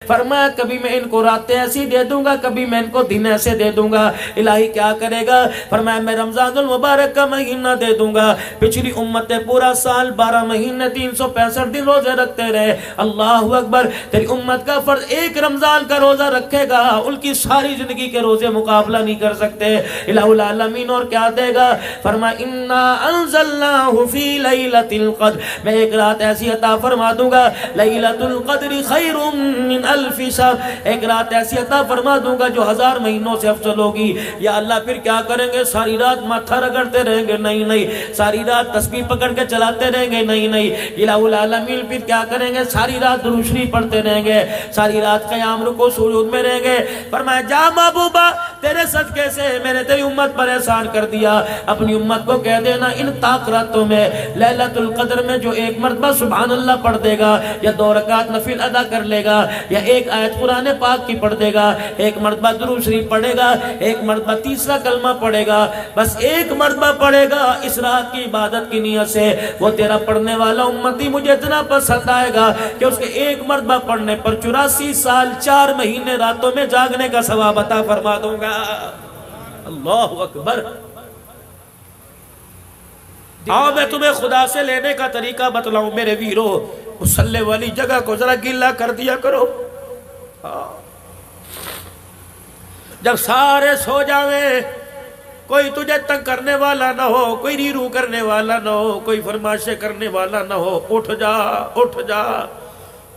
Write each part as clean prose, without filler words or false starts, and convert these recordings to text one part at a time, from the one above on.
فرمایا کبھی میں ان کو راتیں ایسی دے دوں گا، کبھی میں ان کو دن ایسے دے دوں گا۔ الہی کیا کرے گا؟ فرمایا میں رمضان المبارک کا مہینہ دے دوں گا۔ پچھلی امتیں پورا سال 12 مہینے 365 دن روزے رکھتے رہے، اللہ اکبر، تیری امت کا فرض ایک رمضان کا روزہ رکھے گا، ان کی ساری زندگی کے روزے مقابلہ نہیں کر سکتے۔ الہ العالمین اور کیا دے گا؟ فرمایا انا انزلناہ فی لیلۃ القدر، میں ایک رات ایسی عطا فرما دوں گا، لیلۃ القدر خیر من الف شہر، ایک رات ایسی عطا فرما دوں گا جو 1000 مہینوں سے افضل ہوگی۔ یا اللہ پھر کیا کریں گے؟ ساری رات ماتھا رگڑتے رہیں گے؟ نہیں نہیں۔ ساری رات تسبیح پکڑ کے چلاتے رہیں گے؟ نہیں نہیں۔ الہ العالمین پھر کیا کریں گے؟ ساری رات درود شریف پڑھتے رہیں گے، ساری رات قیام رکوع سجود میں رہیں گے۔ فرمایا جا محبوبہ، تیرے صدقے سے میں نے تیری امت پر احسان کر دیا، اپنی امت کو کہہ دینا ان طاق راتوں میں لیلۃ القدر میں جو ایک مرتبہ سبحان اللہ پڑھ دے گا، یا 2 رکعت نفل ادا کر لے گا، یا ایک آیت قرآن پاک کی پڑھ دے گا، ایک مرتبہ درود شریف پڑھے گا، ایک مرتبہ تیسرا کلمہ پڑھے گا، بس ایک مرتبہ پڑھے گا اس رات کی عبادت کی نیت سے، وہ تیرا پڑھنے والا امتی مجھے اتنا پسند آئے گا کہ اس کے ایک مرتبہ پڑھنے پر 84 سال 4 مہینے راتوں میں جاگنے کا ثواب عطا فرما دوں گا۔ اللہ اکبر۔ آؤ میں تمہیں خدا سے لینے کا طریقہ بتلاؤں میرے ویرو، مصلی والی جگہ کو ذرا گیلا کر دیا کرو۔ جب سارے سو جاویں، کوئی تجھے تنگ کرنے والا نہ ہو، کوئی ریرو کرنے والا نہ ہو، کوئی فرمائشیں کرنے والا نہ ہو، اٹھ جا اٹھ جا،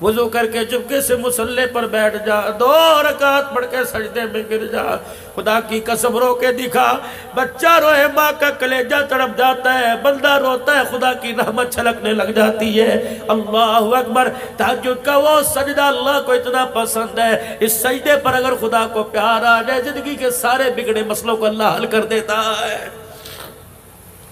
وضو کر کے چپکے سے مصلی پر بیٹھ جا، 2 رکعت پڑھ کے سجدے میں گر جا۔ خدا کی قسم رو کے دکھا، بچہ روئے ماں کا کلیجہ تڑپ جاتا ہے، بندہ روتا ہے خدا کی رحمت چھلکنے لگ جاتی ہے۔ اللہ اکبر۔ تہجد کا وہ سجدہ اللہ کو اتنا پسند ہے، اس سجدے پر اگر خدا کو پیار آ جائے زندگی کے سارے بگڑے مسئلوں کو اللہ حل کر دیتا ہے۔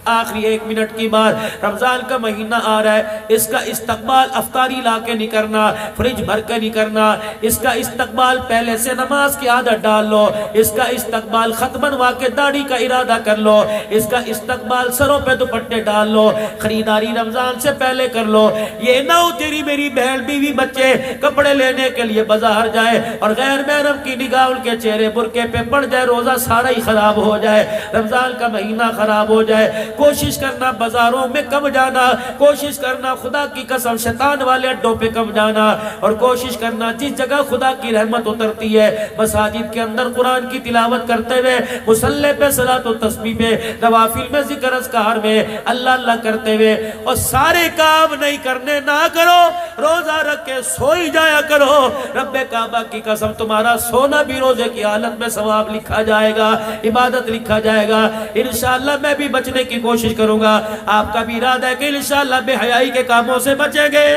آخری 1 منٹ کی بات، رمضان کا مہینہ آ رہا ہے، اس کا استقبال افطاری لا کے نہیں کرنا، فریج بھر کے نہیں کرنا، اس کا استقبال پہلے سے نماز کی عادت ڈال لو، اس کا استقبال خط بنوا کے داڑھی کا ارادہ کر لو، اس کا استقبال سروں پہ دوپٹے ڈال لو، خریداری رمضان سے پہلے کر لو۔ یہ نہ ہو تیری میری بہن بیوی بچے کپڑے لینے کے لیے بازار جائے اور غیر محرم کی نگاہ ان کے چہرے برقعے پہ پڑ جائے، روزہ سارا ہی خراب ہو جائے، رمضان کا مہینہ خراب ہو جائے۔ کوشش کرنا بازاروں میں کم جانا، کوشش کرنا خدا کی قسم شیطان والے اڈوں پہ کم جانا، اور کوشش کرنا جس جگہ خدا کی رحمت اترتی ہے مساجد کے اندر قرآن کی تلاوت کرتے ہوئے، مصلی پہ صلاۃ و تسبیح پہ، نوافل میں ذکر اذکار میں اللہ اللہ کرتے ہوئے، اور سارے کام نہیں کرنے نہ کرو، روزہ رکھ کے سوئی جایا کرو۔ رب کعبہ کی قسم تمہارا سونا بھی روزے کی حالت میں ثواب لکھا جائے گا، عبادت لکھا جائے گا۔ انشاءاللہ میں بھی بچنے کی کوشش کروں گا، آپ کا بھی ارادہ ہے کہ انشاءاللہ بے حیائی کے کاموں سے بچیں گے۔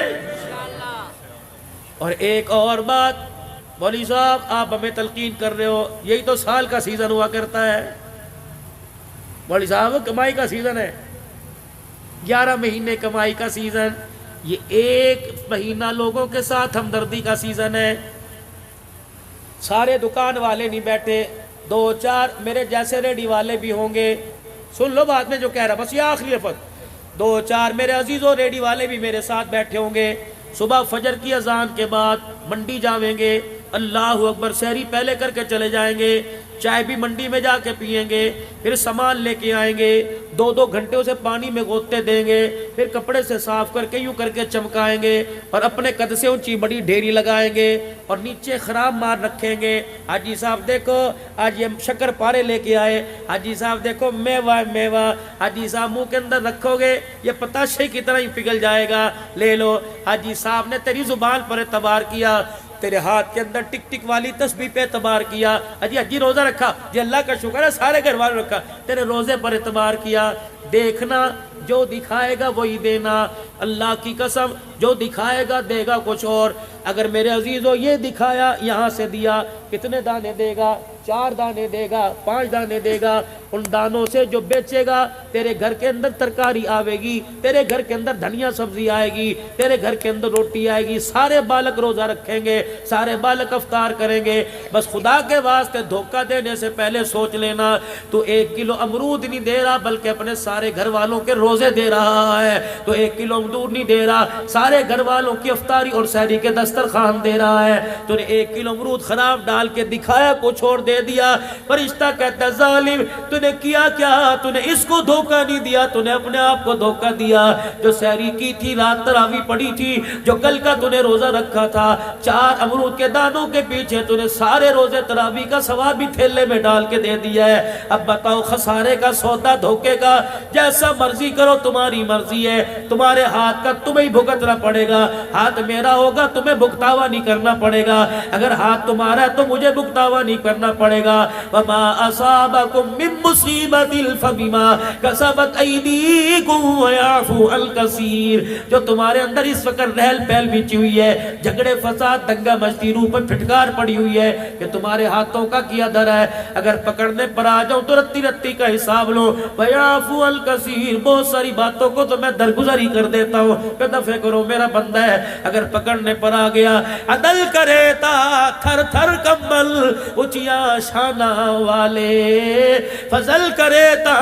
اور ایک اور بات، مولوی صاحب آپ ہمیں تلقین کر رہے ہو، یہی تو سال کا سیزن ہوا کرتا ہے، مولوی صاحب کمائی کا سیزن ہے، 11 مہینے کمائی کا سیزن، یہ 1 مہینہ لوگوں کے ساتھ ہمدردی کا سیزن ہے۔ سارے دکان والے نہیں بیٹھے، 2-4 میرے جیسے ریڈی والے بھی ہوں گے، سن لو بات میں جو کہہ رہا، بس یہ آخری لفظ، 2-4 میرے عزیزوں ریڈی والے بھی میرے ساتھ بیٹھے ہوں گے۔ صبح فجر کی اذان کے بعد منڈی جاویں گے، اللہ اکبر، سحری پہلے کر کے چلے جائیں گے، چائے بھی منڈی میں جا کے پئیں گے، پھر سامان لے کے آئیں گے، 2-2 گھنٹے اسے پانی میں گوتے دیں گے، پھر کپڑے سے صاف کر کے یوں کر کے چمکائیں گے، اور اپنے قد سے اونچی بڑی ڈھیری لگائیں گے، اور نیچے خراب مار رکھیں گے۔ حاجی صاحب دیکھو آج یہ شکر پارے لے کے آئے، حاجی صاحب دیکھو میوہ میوہ، حاجی صاحب منہ کے اندر رکھو گے یہ پتاشے کی طرح ہی پگھل جائے گا، لے لو۔ حاجی صاحب نے تیری زبان پر اعتبار کیا، تیرے ہاتھ کے اندر ٹک ٹک والی تسبیح پہ اعتبار کیا، حجی روزہ رکھا، جی اللہ کا شکر ہے سارے گھر والوں رکھا، تیرے روزے پر اعتبار کیا۔ دیکھنا جو دکھائے گا وہی دینا، اللہ کی قسم جو دکھائے گا دے گا کچھ اور۔ اگر میرے عزیزو یہ دکھایا یہاں سے دیا، کتنے دانے دے گا؟ 4 دانے دے گا، 5 دانے دے گا، ان دانوں سے جو بیچے گا تیرے گھر کے اندر ترکاری آوے گی، تیرے گھر کے اندر دھنیا سبزی آئے گی، تیرے گھر کے اندر روٹی آئے گی، سارے بالک روزہ رکھیں گے، سارے بالک افطار کریں گے۔ بس خدا کے واسطے دھوکہ دینے سے پہلے سوچ لینا، تو 1 کلو امرود نہیں دے رہا بلکہ اپنے سارے گھر والوں کے روزے دے رہا ہے، تو 1 کلو مزدور نہیں دے رہا، سارے گھر والوں کی افطاری اور سحری کے دسترخوان دے رہا ہے، تو نے 1 کلو امرود خراب ڈال کے دکھایا، کچھ اور دے دیا۔ فرشتہ کہتا ہے ظالم تو نے کیا کیا؟ تو نے اس کو دھوکہ نہیں دیا، تو نے اپنے آپ کو دھوکہ دیا۔ جو سحری کی تھی، رات تراویح پڑھی تھی، جو کل کا تو نے روزہ رکھا تھا، 4 امرود کے دانوں کے پیچھے تو نے سارے روزے تراویح کا ثواب بھی تھیلے میں ڈال کے دے دیا ہے۔ اب بتاؤ خسارے کا سودا، دھوکے کا، جیسا مرضی کرو تمہاری مرضی ہے، تمہارے ہاتھ کا تمہیں بھگتنا پڑے گا۔ ہاتھ میرا ہوگا تمہیں بھگتاوا نہیں کرنا پڑے گا، اگر ہاتھ تمہارا ہے تو مجھے بھگتاوا نہیں کرنا پڑے گا۔ وما اصابکم من مصیبت فبما کسبت ایدیکم ویعفو عن کثیر۔ جو تمہارے اندر اس وقت رہل پہل بچی ہوئی ہے، جھگڑے فساد دنگا مچتی، روح پر پھٹکار پڑی ہوئی ہے، کہ تمہارے ہاتھوں کا کیا در ہے، اگر پکڑنے پر آ جاؤں تو رتی رتی کا حساب لو۔ ویعفو عن کثیر، بہت ساری باتوں کو تو میں درگزر ہی کر دیتا ہوں، کہ دفع کرو میرا بندہ ہے۔ اگر پکڑنے پر آ گیا، عدل کرے تا تھر تھر کمبل اچیا شانہ والے، فضل کرے تا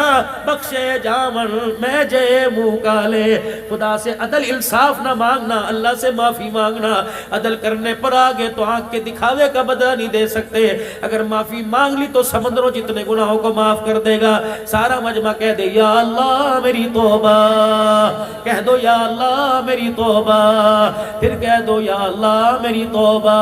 بخشے جامن میں جے منہ کالے۔ خدا سے عدل انصاف نہ مانگنا، اللہ سے معافی مانگنا۔ عدل کرنے پر آگے تو آنکھ کے دکھاوے کا بدلہ نہیں دے سکتے، اگر معافی مانگ لی تو سمندروں جتنے گناہوں کو معاف کر دے گا۔ سارا مجمع کہہ دے یا اللہ میری توبہ، کہہ دو یا اللہ میری توبہ، پھر کہہ دو یا اللہ میری توبہ۔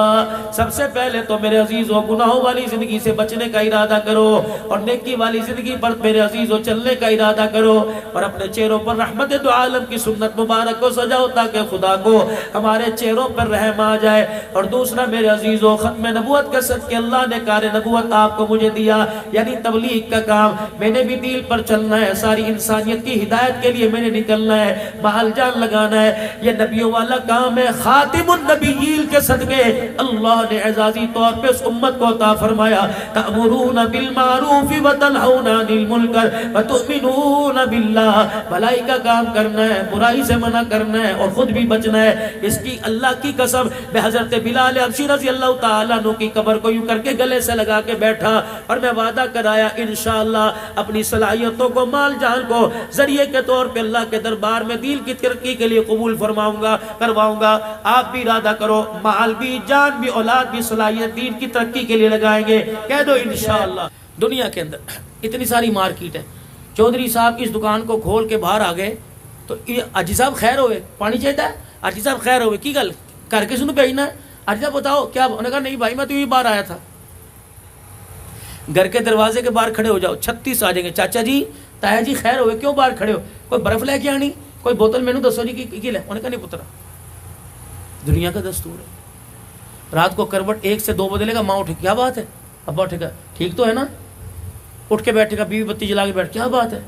سب سے پہلے تو میرے عزیزوں گناہوں والی زندگی سے بچنے کا ارادہ کرو، اور نیکی والی زندگی پر میرے عزیزوں چلنے کا ارادہ کرو، اور اپنے چہروں پر رحمت دو عالم کی سنت مبارک کو سجاؤ، تاکہ خدا کو ہمارے چہروں پر رحم آ جائے۔ اور دوسرا میرے عزیزوں، ختم نبوت کا صدقہ اللہ نے کار نبوت آپ کو مجھے دیا، یعنی تبلیغ کا کام، میں نے بھی دین پر چلنا ہے، ساری انسانیت کی ہدایت کے لیے میں نے نکلنا ہے، محل جان لگانا ہے، یہ نبیوں والا کام ہے۔ خاتم النبیین کے صدقے اللہ نے اعزازی طور پہ اس امت کو عطا فرمایا، تأمرون بالمعروف وتنہون عن المنکر وتؤمنون باللہ، بھلائی کا کام کرنا ہے، برائی سے منع کرنا ہے، اور خود بھی بچنا ہے۔ اس کی اللہ کی قسم، میں حضرت بلال حبشی رضی اللہ تعالیٰ عنہ کی قبر کو یوں کر کے گلے سے لگا کے بیٹھا، اور میں وعدہ کرایا انشاءاللہ اپنی صلاحیتوں کو، مال جان کو ذریعے کے طور پہ اللہ کے دربار میں دین کی ترقی کے لیے قبول فرماؤں گا، کرواؤں گا۔ آپ بھی ارادہ کرو، مال بھی، جان بھی، اولاد بھی، صلاحیت دین کی ترقی کے لیے لگائیں گے، کہہ دو انشاءاللہ۔ دنیا کے اندر اتنی ساری مارکیٹ ہے، چودھری صاحب اس دکان کو کھول کے باہر آ گئے تو حاجی صاحب خیر ہوئے، پانی چاہیے ہے، حاجی صاحب خیر ہوئے، کی گل کر کے سنو بھیجنا ہے، حاجی صاحب بتاؤ کیا؟ انہوں نے کہا نہیں بھائی میں تو یہ باہر آیا تھا۔ گھر کے دروازے کے باہر کھڑے ہو جاؤ، 36 آ جائیں گے، چاچا جی تایا جی خیر ہوئے، کیوں باہر کھڑے ہو؟ کوئی برف لے کے آنی، کوئی بوتل مینو دسو جی کی لے؟ انہوں نے کہا نہیں پترا، دنیا کا دستور ہے۔ رات کو کروٹ 1 سے 2 بدلے گا، ماں اٹھے کیا بات ہے، ابا اٹھے گا ٹھیک تو ہے نا، اٹھ کے بیٹھے گا، بیوی بتی جلا کے بیٹھ کیا بات ہے،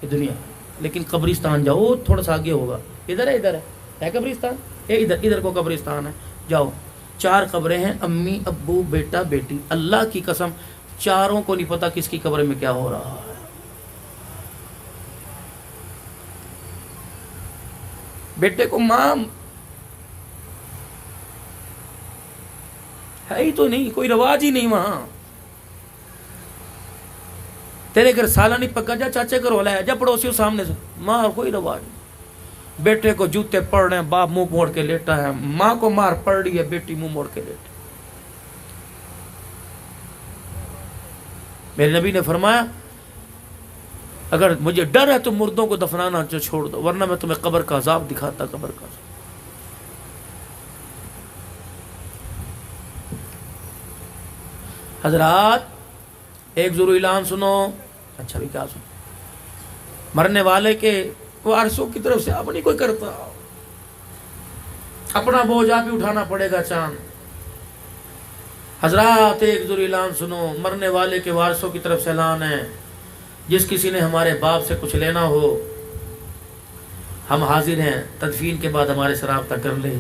یہ دنیا۔ لیکن قبرستان جاؤ، تھوڑا سا آگے ہوگا، ادھر ہے قبرستان، ادھر کو قبرستان ہے، جاؤ 4 قبریں ہیں، امی ابو بیٹا بیٹی، اللہ کی قسم چاروں کو نہیں پتا کس کی قبر میں کیا ہو رہا ہے۔ بیٹے کو ماں ہے ہی تو نہیں، کوئی رواج ہی نہیں وہاں، تیرے گھر سالہ نہیں پکا، جا چاچے گھر ہولا ہے، جا پڑوسیوں سامنے سے، ماں کوئی رواج نہیں۔ بیٹے کو جوتے پڑ رہے ہیں، باپ منہ موڑ کے لیٹا ہے، ماں کو مار پڑ رہی ہے، بیٹی منہ موڑ کے لیٹی۔ میرے نبی نے فرمایا اگر مجھے ڈر ہے تو مردوں کو دفنانا چھوڑ دو، ورنہ میں تمہیں قبر کا عذاب دکھاتا، قبر کا عذاب۔ حضرات ایک ضرور اعلان سنو، اچھا بھی کیا سنو، مرنے والے کے وارثوں کی طرف سے اب نہیں کوئی کرتا، اپنا بوجھ آپ ہی اٹھانا پڑے گا چاند۔ حضرات ایک ضرور اعلان سنو، مرنے والے کے وارثوں کی طرف سے اعلان ہے، جس کسی نے ہمارے باپ سے کچھ لینا ہو، ہم حاضر ہیں، تدفین کے بعد ہمارے سے رابطہ کر لیں۔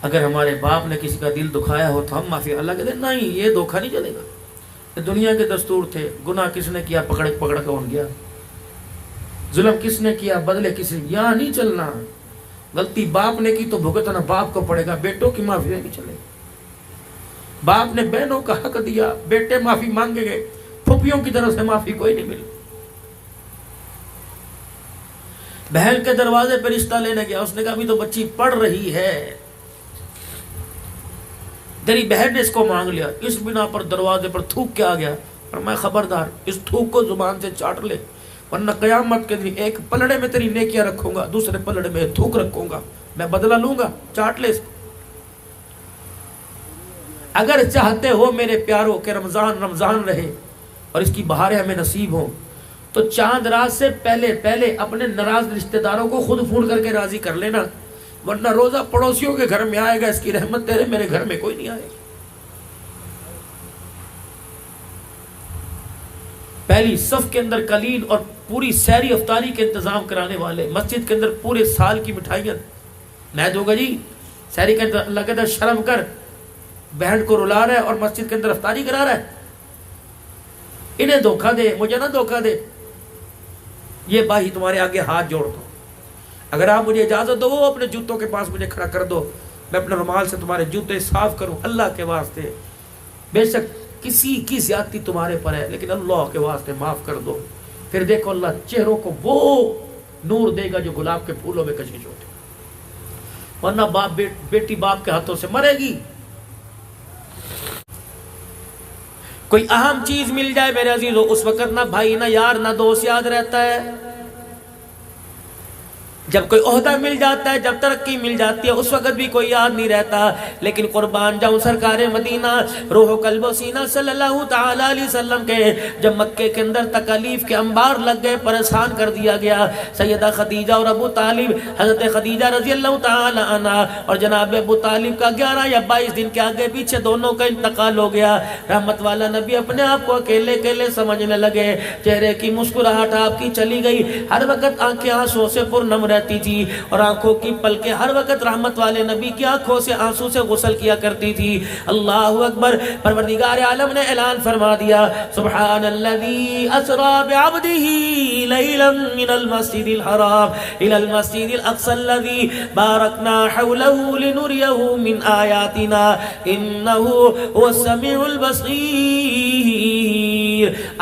اگر ہمارے باپ نے کسی کا دل دکھایا ہو تو ہم معافی، اللہ کہتے ہیں نہیں یہ دھوکہ نہیں چلے گا، یہ دنیا کے دستور تھے۔ گناہ کس نے کیا، پکڑ کے کون گیا، ظلم کس نے کیا، بدلے کس نے، یہاں نہیں چلنا۔ غلطی باپ نے کی تو بھگتنا باپ کو پڑے گا، بیٹوں کی معافی نہیں چلے گی۔ باپ نے بہنوں کا حق دیا، بیٹے معافی مانگے گئے، پھوپھیوں کی طرف سے معافی کوئی نہیں ملی۔ بہن کے دروازے پہ رشتہ لینے گیا، اس نے کہا ابھی تو بچی پڑھ رہی ہے، تیری بہن نے اس کو مانگ لیا، اس بنا پر دروازے پر تھوک کے آ گیا، اور میں خبردار اس تھوک کو زبان سے چاٹ لے، ورنہ قیامت کے دن ایک پلڑے میں تیری نیکیاں رکھوں گا، دوسرے پلڑے میں تھوک رکھوں گا، میں بدلہ لوں گا، چاٹ لے اس کو۔ اگر چاہتے ہو میرے پیاروں کہ رمضان رمضان رہے اور اس کی بہاریں ہمیں نصیب ہوں، تو چاند رات سے پہلے اپنے ناراض رشتہ داروں کو خود فون کر کے راضی کر لینا، ورنہ روزہ پڑوسیوں کے گھر میں آئے گا، اس کی رحمت تیرے میرے گھر میں کوئی نہیں آئے گی۔ پہلی صف کے اندر قلین اور پوری سحری افطاری کے انتظام کرانے والے، مسجد کے اندر پورے سال کی مٹھائیاں میں دوں گا جی، سحری کے اندر اللہ کہتا ہے شرم کر، بہن کو رلا رہا ہے اور مسجد کے اندر افطاری کرا رہا ہے، انہیں دھوکہ دے، مجھے نہ دھوکہ دے۔ یہ بھائی تمہارے آگے ہاتھ جوڑ دو، اگر آپ مجھے اجازت دو اپنے جوتوں کے پاس مجھے کھڑا کر دو، میں اپنے رومال سے تمہارے جوتے صاف کروں اللہ کے واسطے، بے شک کسی کی زیادتی تمہارے پر ہے لیکن اللہ کے واسطے معاف کر دو۔ پھر دیکھو اللہ چہروں کو وہ نور دے گا جو گلاب کے پھولوں میں کشش ہوتے، ورنہ باپ بیٹی باپ کے ہاتھوں سے مرے گی۔ کوئی اہم چیز مل جائے میرے عزیزو، اس وقت نہ بھائی نہ یار نہ دوست یاد رہتا ہے، جب کوئی عہدہ مل جاتا ہے، جب ترقی مل جاتی ہے، اس وقت بھی کوئی یاد نہیں رہتا۔ لیکن قربان جاؤں سرکار مدینہ روح و قلب و سینہ صلی اللہ تعالی علیہ وسلم کے جب مکے کے اندر تکالیف کے انبار لگ گئے، پریشان کر دیا گیا، سیدہ خدیجہ اور ابو طالب، حضرت خدیجہ رضی اللہ تعالی عنہ اور جناب ابو طالب کا 11 یا 22 دن کے آگے پیچھے دونوں کا انتقال ہو گیا۔ رحمت والا نبی اپنے آپ کو اکیلے اکیلے سمجھنے لگے، چہرے کی مسکراہٹ آپ کی چلی گئی، ہر وقت آنکھیں آنسوں سے پرنم رہتی تھی، اور آنکھوں کی پلکیں ہر وقت رحمت والے نبی کی آنکھوں سے آنسو سے غسل کیا کرتی تھی۔ اللہ اکبر، پروردگار عالم نے اعلان فرما دیا، سبحان الذی اسری بعبدہ لیلا من المسجد الحرام الى المسجد الاقصى الذی بارکنا حولہ لنریہ من آیاتنا انہ هو السمیع البصیر۔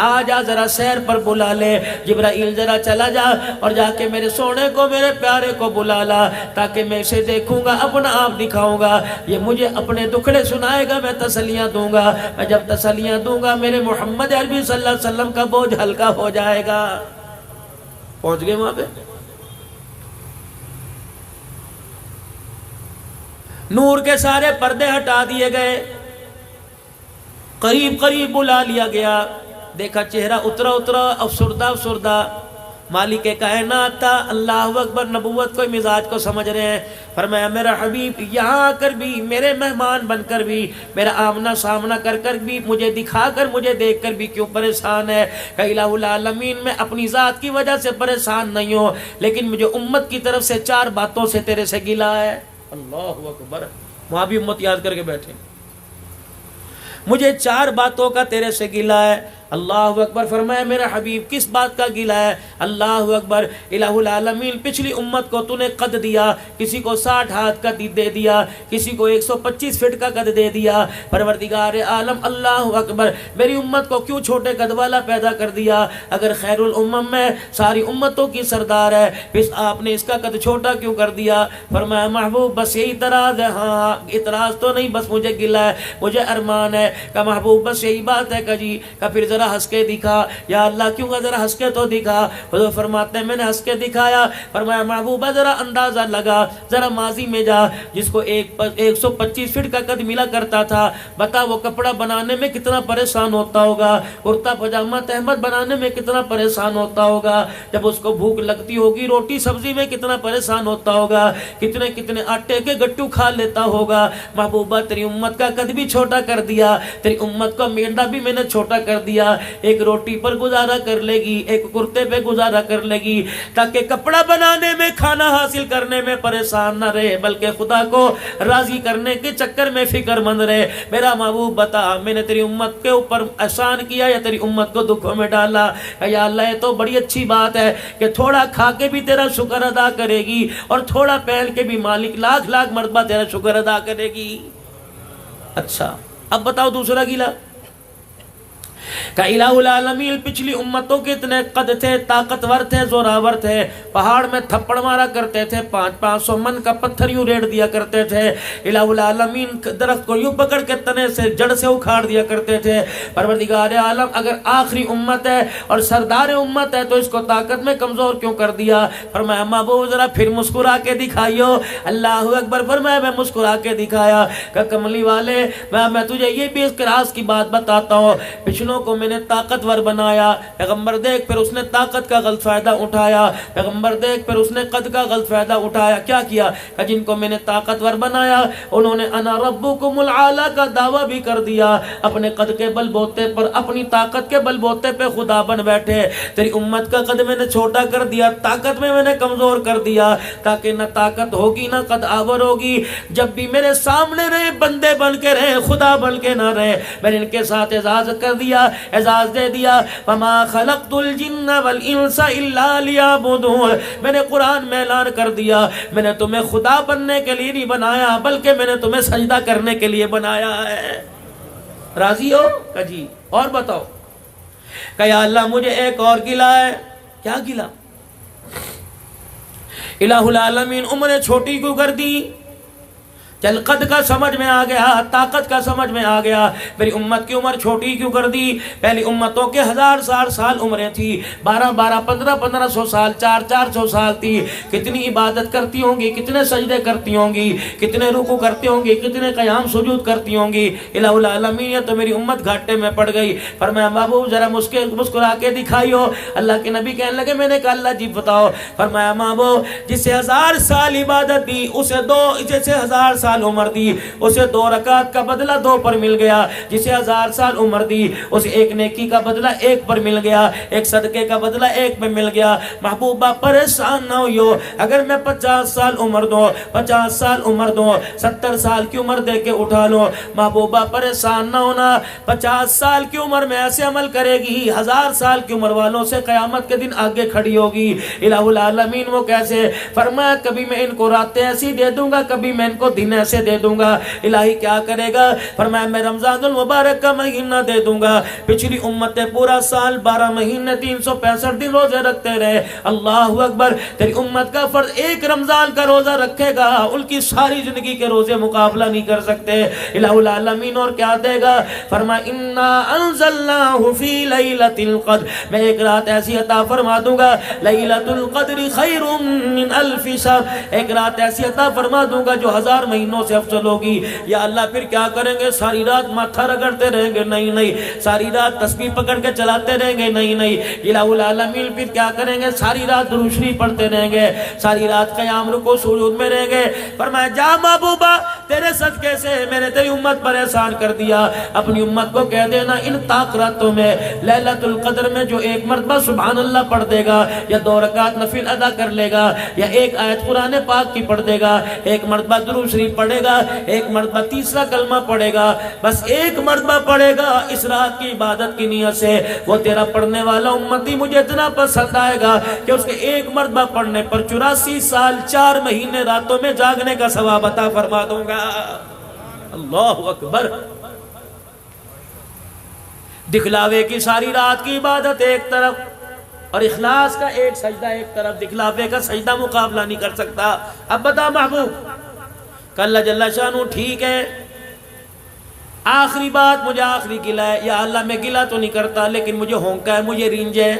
آجا ذرا سیر پر بلا لے، جبرائیل ذرا چلا جا اور جا کے میرے سونے کو میرے پیارے کو بلا لا، تاکہ میں اسے دیکھوں گا، اپنا آپ دکھاؤں گا، یہ مجھے اپنے دکھڑے سنائے گا، میں تسلیاں دوں گا، میں جب تسلیاں دوں گا میرے محمد عربی صلی اللہ علیہ وسلم کا بوجھ ہلکا ہو جائے گا۔ پہنچ گئے وہاں پہ، نور کے سارے پردے ہٹا دیے گئے، قریب قریب بلا لیا گیا، دیکھا چہرہ اترا افسردہ مالک کائنات تھا۔ اللہ اکبر، نبوت کو مزاج کو سمجھ رہے ہیں، فرمایا میرا حبیب یہاں آ کر بھی، میرے مہمان بن کر بھی، میرا آمنا سامنا کر کر بھی، مجھے دکھا کر مجھے دیکھ کر بھی کیوں پریشان ہے؟ کہ الہ العالمین میں اپنی ذات کی وجہ سے پریشان نہیں ہوں، لیکن مجھے امت کی طرف سے 4 باتوں سے تیرے سے گلہ ہے۔ اللہ اکبر، وہاں بھی امت یاد کر کے بیٹھے، مجھے 4 باتوں کا تیرے سے گلہ ہے۔ اللہ اکبر، فرمایا میرا حبیب کس بات کا گلہ ہے؟ اللہ اکبر، الہ العالمین پچھلی امت کو تو نے قد دیا، کسی کو 60 ہاتھ کا دے دیا، کسی کو 125 فٹ کا قد دے دیا، پروردگار عالم اللہ اکبر میری امت کو کیوں چھوٹے قد والا پیدا کر دیا؟ اگر خیر الامم میں ساری امتوں کی سردار ہے، پھر آپ نے اس کا قد چھوٹا کیوں کر دیا؟ فرمایا محبوب بس یہی اعتراض ہے، ہاں اعتراض تو نہیں، بس مجھے گلہ ہے، مجھے ارمان ہے۔ کہ محبوب بس یہی بات ہے کہ جی، کہ پھر ذرا ہنس کے دکھا۔ یا اللہ کیوں گا، ذرا ہنس کے تو دکھا۔ حضور فرماتے ہیں میں نے ہنس کے دکھایا۔ فرمایا محبوبہ ذرا اندازہ لگا، ذرا ماضی میں جا، جس کو 125 فٹ کا قد ملا کرتا تھا، بتا وہ کپڑا بنانے میں کتنا پریشان ہوتا ہوگا، کرتا پجامہ تہمت بنانے میں کتنا پریشان ہوتا ہوگا، جب اس کو بھوک لگتی ہوگی روٹی سبزی میں کتنا پریشان ہوتا ہوگا، کتنے کتنے آٹے کے گٹو کھا لیتا ہوگا۔ محبوبہ تیری امت کا قد بھی چھوٹا کر دیا، تیری امت کا میندہ بھی میں نے چھوٹا کر دیا، ایک روٹی پر گزارا کر لے گی، ایک کرتے پہ گزارا کر لے گی، تاکہ کپڑا بنانے میں کھانا حاصل کرنے میں پریشان نہ رہے، بلکہ خدا کو راضی کرنے کے چکر میں فکر مند رہے۔ میرا محبوب بتا میں نے تیری امت کے اوپر احسان کیا یا تیری امت کو دکھوں میں ڈالا؟ یا اللہ یہ تو بڑی اچھی بات ہے کہ تھوڑا کھا کے بھی تیرا شکر ادا کرے گی، اور تھوڑا پہن کے بھی مالک لاکھ لاکھ مرتبہ تیرا شکر ادا کرے گی۔ اچھا اب بتاؤ دوسرا گیلا، کہ الہ العالمین پچھلی امتوں کے اتنے قد تھے، طاقتور تھے، زوراور تھے، پہاڑ میں تھپڑ مارا کرتے تھے، 500 من کا پتھر یوں ریڑ دیا کرتے تھے، الہ العالمین درخت کو یوں پکڑ کے تنے سے جڑ سے اکھاڑ دیا کرتے تھے۔ پروردگار عالم اگر آخری امت ہے اور سردار امت ہے تو اس کو طاقت میں کمزور کیوں کر دیا؟ فرمایا محبوب ذرا پھر مسکرا کے دکھائیو۔ اللہ اکبر، فرمایا میں مسکرا کے دکھایا کہ کملی والے میں تجھے یہ بھی اس راز کی بات بتاتا ہوں، پچھلوں کو میں نے طاقتور بنایا، پیغمبر دیکھ پھر اس نے طاقت کا غلط فائدہ اٹھایا، پیغمبر دیکھ پھر اس نے قد کا غلط فائدہ اٹھایا۔ کیا کیا کہ جن کو میں نے طاقتور بنایا انہوں نے انا ربکم العالی کا دعویٰ بھی کر دیا، اپنے قد کے بل بوتے پر، اپنی طاقت کے بل بوتے پہ خدا بن بیٹھے۔ تیری امت کا قد میں نے چھوٹا کر دیا، طاقت میں نے کمزور کر دیا، تاکہ نہ طاقت ہوگی نہ قد آور ہوگی۔ جب بھی میرے سامنے رہے بندے بن کے رہے، خدا بن کے نہ رہے۔ میں نے ان کے ساتھ اعزاز کر دیا، اعزاز دے دیا، وما خلقت الجن والانس الا لیعبدون۔ میں نے قرآن میں اعلان کر دیا، میں نے تمہیں خدا بننے کے لیے نہیں بنایا بلکہ میں نے تمہیں سجدہ کرنے کے لیے بنایا ہے۔ راضی ہو کہ جی؟ اور بتاؤ کہ یا اللہ مجھے ایک اور گلہ ہے۔ کیا گلہ؟ الہ العالمین عمریں چھوٹی کیوں کر دی؟ چل قد کا سمجھ میں آ گیا، طاقت کا سمجھ میں آ گیا، میری امت کی عمر چھوٹی کیوں کر دی؟ پہلی امتوں کے 1000 سال عمریں تھی، 1500 سال، 400 سال تھی۔ کتنی عبادت کرتی ہوں گی، کتنے سجدے کرتی ہوں گی، کتنے رکوع کرتی ہوں گی، کتنے قیام سجود کرتی ہوں گی۔ الہ العالمین یہ تو میری امت گھاٹے میں پڑ گئی۔ فرمایا محبوب ذرا مسکرا کے دکھائیو۔ اللہ کے نبی کہنے لگے، میں نے کہا اللہ جی بتاؤ۔ فرمایا محبوب جسے 1000 سال عبادت دی اسے جسے 1000 سال عمر دی اسے 2 رکعت کا بدلہ 2 پر مل گیا، جسے 1000 سال عمر دی اسے 1 نیکی کا بدلہ 1 پر مل گیا، 1 صدقے کا بدلہ 1 پر مل گیا۔ محبوبہ پریشان نہ ہوئیو، اگر میں 50 سال عمر دوں، 50 سال عمر دوں، 70 سال کی عمر دے کے اٹھا لوں، محبوبہ پریشان نہ ہونا۔ 50 سال کی عمر میں ایسے عمل کرے گی 1000 سال کی عمر والوں سے قیامت کے دن آگے کھڑی ہوگی۔ الہ العالمین وہ کیسے؟ فرمایا کبھی میں ان کو راتیں ایسی دے دوں گا، کبھی میں ان کو دن ایسے دے دوں گا۔ الہی کیا کرے گا؟ فرمایا میں رمضان المبارک کا مہینہ دے دوں گا۔ پچھلی امتیں پورا سال 12 مہینے 365 دن روزے رکھتے رہے۔ اللہ اکبر، تیری امت کا فرض ایک رمضان کا روزہ رکھے گا، ان کی ساری زندگی کے روزے مقابلہ نہیں کر سکتے۔ الہ العالمین اور کیا دے گا؟ فرمایا انا انزلناہ فی لیلۃ القدر، میں ایک رات ایسی عطا فرما دوں گا، لیلۃ القدر خیر من الف شہر، ایک رات ایسی عطا فرما دوں گا جو 1000 مہینوں سے افضل ہوگی۔ یا اللہ پھر کیا کریں گے؟ ساری رات ماتھا رگڑتے رہیں گے؟ نہیں۔ ساری رات تسبیح پکڑ کے چلاتے رہیں گے؟ نہیں۔ الہ العالمین پھر کیا کریں گے؟ ساری رات درود شریف پڑھتے رہیں گے، ساری رات قیام رکوع سجود میں رہیں گے۔ فرمایا جا محبوبہ تیرے صدقے سے میں نے تیری امت پر احسان کر دیا، اپنی امت کو کہہ دینا ان راتوں میں لیلۃ القدر میں جو 1 مرتبہ سبحان اللہ پڑھ دے گا، یا 2 رکعت نفل ادا کر لے گا، یا 1 آیت قرآن پاک کی پڑھ دے گا، 1 مرتبہ درود شریف پڑھے گا، 1 مرتبہ تیسرا کلمہ پڑھے گا، بس 1 مرتبہ پڑھے گا اس رات کی عبادت کی نیت سے، وہ تیرا پڑھنے والا امتی مجھے اتنا پسند آئے گا کہ اس کے 1 مرتبہ پڑھنے پر 84 سال 4 مہینے راتوں میں جاگنے کا ثواب عطا فرما دوں گا۔ اللہ اکبر۔ دکھلاوے کی ساری رات کی عبادت ایک طرف اور اخلاص کا ایک سجدہ ایک طرف، دکھلاوے کا سجدہ مقابلہ نہیں کر سکتا۔ اب بتا محبوب کہ اللہ جل شانہ ٹھیک ہے، آخری بات مجھے آخری گلہ ہے، یا اللہ میں گلہ تو نہیں کرتا لیکن مجھے ہونکا ہے، مجھے رینج ہے۔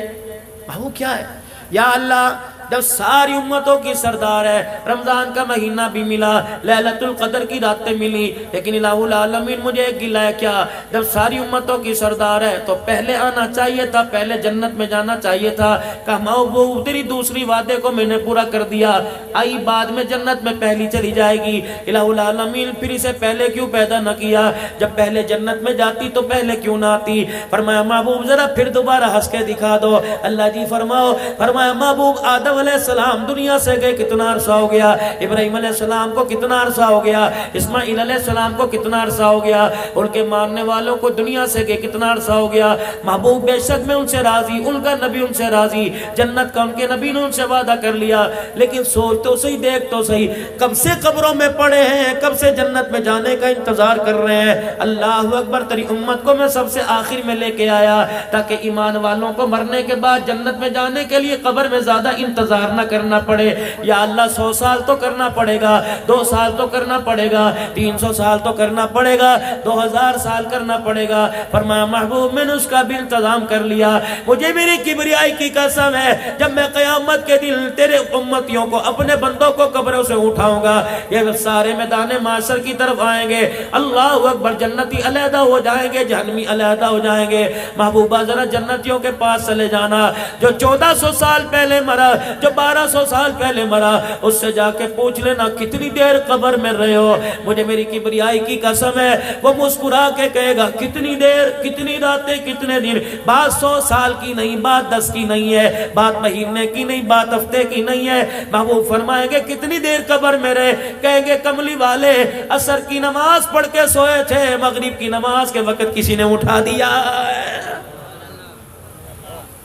محبوب کیا ہے؟ یا اللہ جب ساری امتوں کی سردار ہے، رمضان کا مہینہ بھی ملا، لیلۃ القدر کی راتیں ملی، لیکن الہ العالمین مجھے ایک گلہ ہے کیا؟ جب ساری امتوں کی سردار ہے تو پہلے آنا چاہیے تھا، پہلے جنت میں جانا چاہیے تھا۔ کہ محبوب تیری دوسری وعدے کو میں نے پورا کر دیا، آئی بعد میں جنت میں پہلی چلی جائے گی۔ الہ العالمین پھر اسے پہلے کیوں پیدا نہ کیا؟ جب پہلے جنت میں جاتی تو پہلے کیوں نہ آتی؟ فرمایا محبوب ذرا پھر دوبارہ ہنس کے دکھا دو۔ اللہ جی فرماؤ۔ فرمایا محبوب آدم آدم علیہ السلام دنیا سے گئے کتنا عرصہ ہو گیا، ابراہیم علیہ السلام کو کتنا عرصہ ہو گیا، اسماعیل علیہ السلام کو کتنا عرصہ ہو گیا، ان کے ماننے والوں کو دنیا سے گئے کتنا عرصہ ہو گیا۔ محبوب بے شک میں ان سے راضی، ان کا نبی ان سے راضی، جنت کا ان کے نبی نے ان سے وعدہ کر لیا، لیکن سوچ تو صحیح، دیکھ تو صحیح، کب سے قبروں میں پڑے ہیں، کب سے جنت میں جانے کا انتظار کر رہے ہیں۔ اللہ اکبر، تیری امت کو میں سب سے آخر میں لے کے آیا تاکہ ایمان والوں کو مرنے کے بعد جنت میں جانے کے لیے قبر میں زیادہ انتظار نہ کرنا پڑے۔ یا اللہ 100 سال تو کرنا پڑے گا، 2 سال تو کرنا پڑے گا، 300 سال تو کرنا پڑے گا، 2000 سال کرنا پڑے گا۔ فرمایا محبوب میں نے اس کا بھی انتظام کر لیا، مجھے میری کبریائی کی قسم ہے جب میں قیامت کے دن تیرے امتیوں کو، اپنے بندوں کو قبروں سے اٹھاؤں گا، یہ سارے میدان معاشر کی طرف آئیں گے، اللہ اکبر، جنتی علیحدہ ہو جائیں گے، جہنمی علیحدہ ہو جائیں گے۔ محبوبہ ذرا جنتیوں کے پاس چلے جانا، جو 1400 سال پہلے مرا، جو 1200 سال پہلے مرا، اس سے جا کے پوچھ لینا کتنی دیر قبر میں رہے ہو، مجھے میری کبریائی کی قسم ہے وہ مسکرا کے کہے گا کتنی دیر، کتنی راتیں، کتنے دن، بات 100 سال کی نہیں، بات 10 کی نہیں ہے، بات مہینے کی نہیں، بات ہفتے کی نہیں ہے۔ محبوب فرمائیں گے کتنی دیر قبر میں رہے، کہیں گے کملی والے عصر کی نماز پڑھ کے سوئے تھے، مغرب کی نماز کے وقت کسی نے اٹھا دیا۔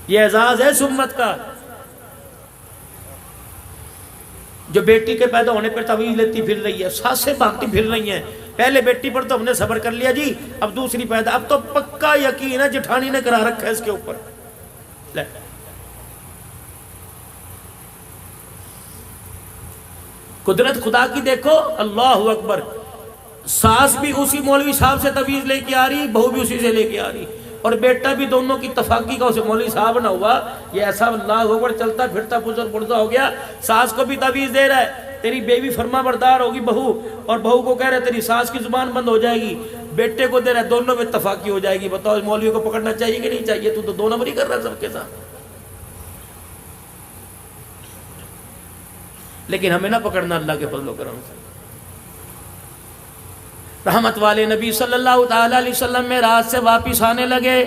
یہ اعزاز ہے اس امت کا، جو بیٹی کے پیدا ہونے پر تعویذ لیتی پھر رہی ہے، سانسیں باندھتی پھر رہی ہیں، پہلے بیٹی پر تو ہم نے صبر کر لیا جی، اب دوسری پیدا، اب تو پکا یقین ہے جٹھانی نے کرا رکھا ہے اس کے اوپر۔ قدرت خدا کی دیکھو، اللہ اکبر، ساس بھی اسی مولوی صاحب سے تعویذ لے کے آ رہی، بہو بھی اسی سے لے کے آ رہی، اور بیٹا بھی دونوں کی تفاقی کا اسے مولوی صاحب نہ ہوا، یہ ایسا اللہ اکبر چلتا پھرتا بزرگ بردہ ہو گیا، ساس کو بھی تعویذ دے رہا ہے، تیری بیوی فرما بردار ہوگی بہو، اور بہو کو کہہ رہے تیری ساس کی زبان بند ہو جائے گی، بیٹے کو دے رہا ہے دونوں میں تفاقی ہو جائے گی۔ بتاؤ مولوی کو پکڑنا چاہیے کہ نہیں چاہیے؟ تو 2 نمبر ہی کر رہا ہے سب کے ساتھ۔ لیکن ہمیں نہ پکڑنا اللہ کے فضل و کرم سے۔ رحمت والے نبی صلی اللہ تعالیٰ علیہ وسلم میں رات سے واپس آنے لگے،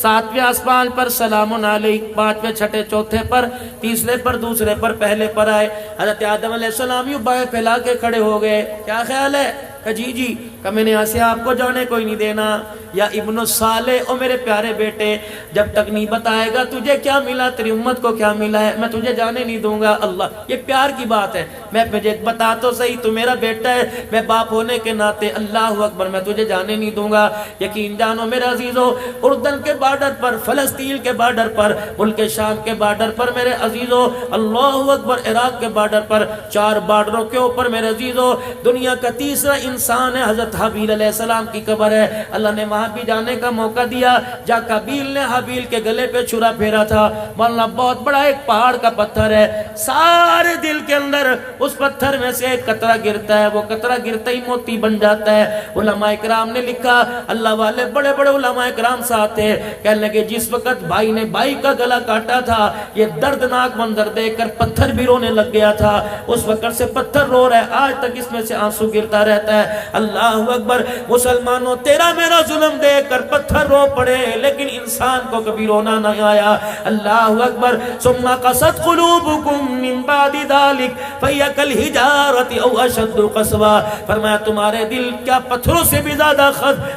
7ویں آسمان پر سلام علیک، 5ویں چھٹے چوتھے پر، تیسرے پر دوسرے پر پہلے پر آئے۔ حضرت آدم علیہ السلام یوں بائیں پھیلا کے کھڑے ہو گئے، کیا خیال ہے؟ کہ جی جی، کہ میں نے یہاں سے آپ کو جانے کوئی نہیں دینا، یا ابن الصالح، او میرے پیارے بیٹے، جب تک نہیں بتائے گا تجھے کیا ملا، تیری امت کو کیا ملا ہے، میں تجھے جانے نہیں دوں گا۔ اللہ، یہ پیار کی بات ہے، میں مجھے بتا تو صحیح، تو میرا بیٹا ہے، میں باپ ہونے کے ناطے، اللہ اکبر، میں تجھے جانے نہیں دوں گا۔ یقین جانو میرے عزیزو، اردن کے بارڈر پر، فلسطین کے بارڈر پر، ملک شام کے بارڈر پر میرے عزیزو، اللہ اکبر، عراق کے بارڈر پر، 4 بارڈروں کے اوپر میرے عزیزو، دنیا کا تیسرا انسان ہے، حضرت حابیل علیہ السلام کی قبر ہے۔ اللہ نے وہاں بھی جانے کا موقع دیا، جا قابیل نے حابیل کے گلے پہ چھرا پھیرا تھا، مولانا بہت بڑا ایک پہاڑ کا پتھر ہے، سارے دل کے اندر اس پتھر میں سے ایک قطرہ گرتا ہے، وہ قطرہ گرتا ہی موتی بن جاتا ہے۔ علماء کرام نے لکھا، اللہ والے بڑے بڑے علماء کرام ساتھ تھے، کہنے لگے جس وقت بھائی نے بھائی کا گلا کاٹا تھا، یہ دردناک منظر دیکھ کر پتھر بھی رونے لگ گیا تھا، اس وقت سے پتھر رو رہا ہے، آج تک اس میں سے آنسو گرتا رہتا ہے۔ اللہ اکبر، مسلمانوں، تیرا میرا ظلم دیکھ کر پتھر رو پڑے، لیکن انسان کو کبھی رونا نہ آیا۔ اللہ اکبر، ثم قست قلوبکم من بعد ذلک فہی کالحجارۃ او اشد قسوا، فرمایا تمہارے دل کیا پتھروں سے بھی زیادہ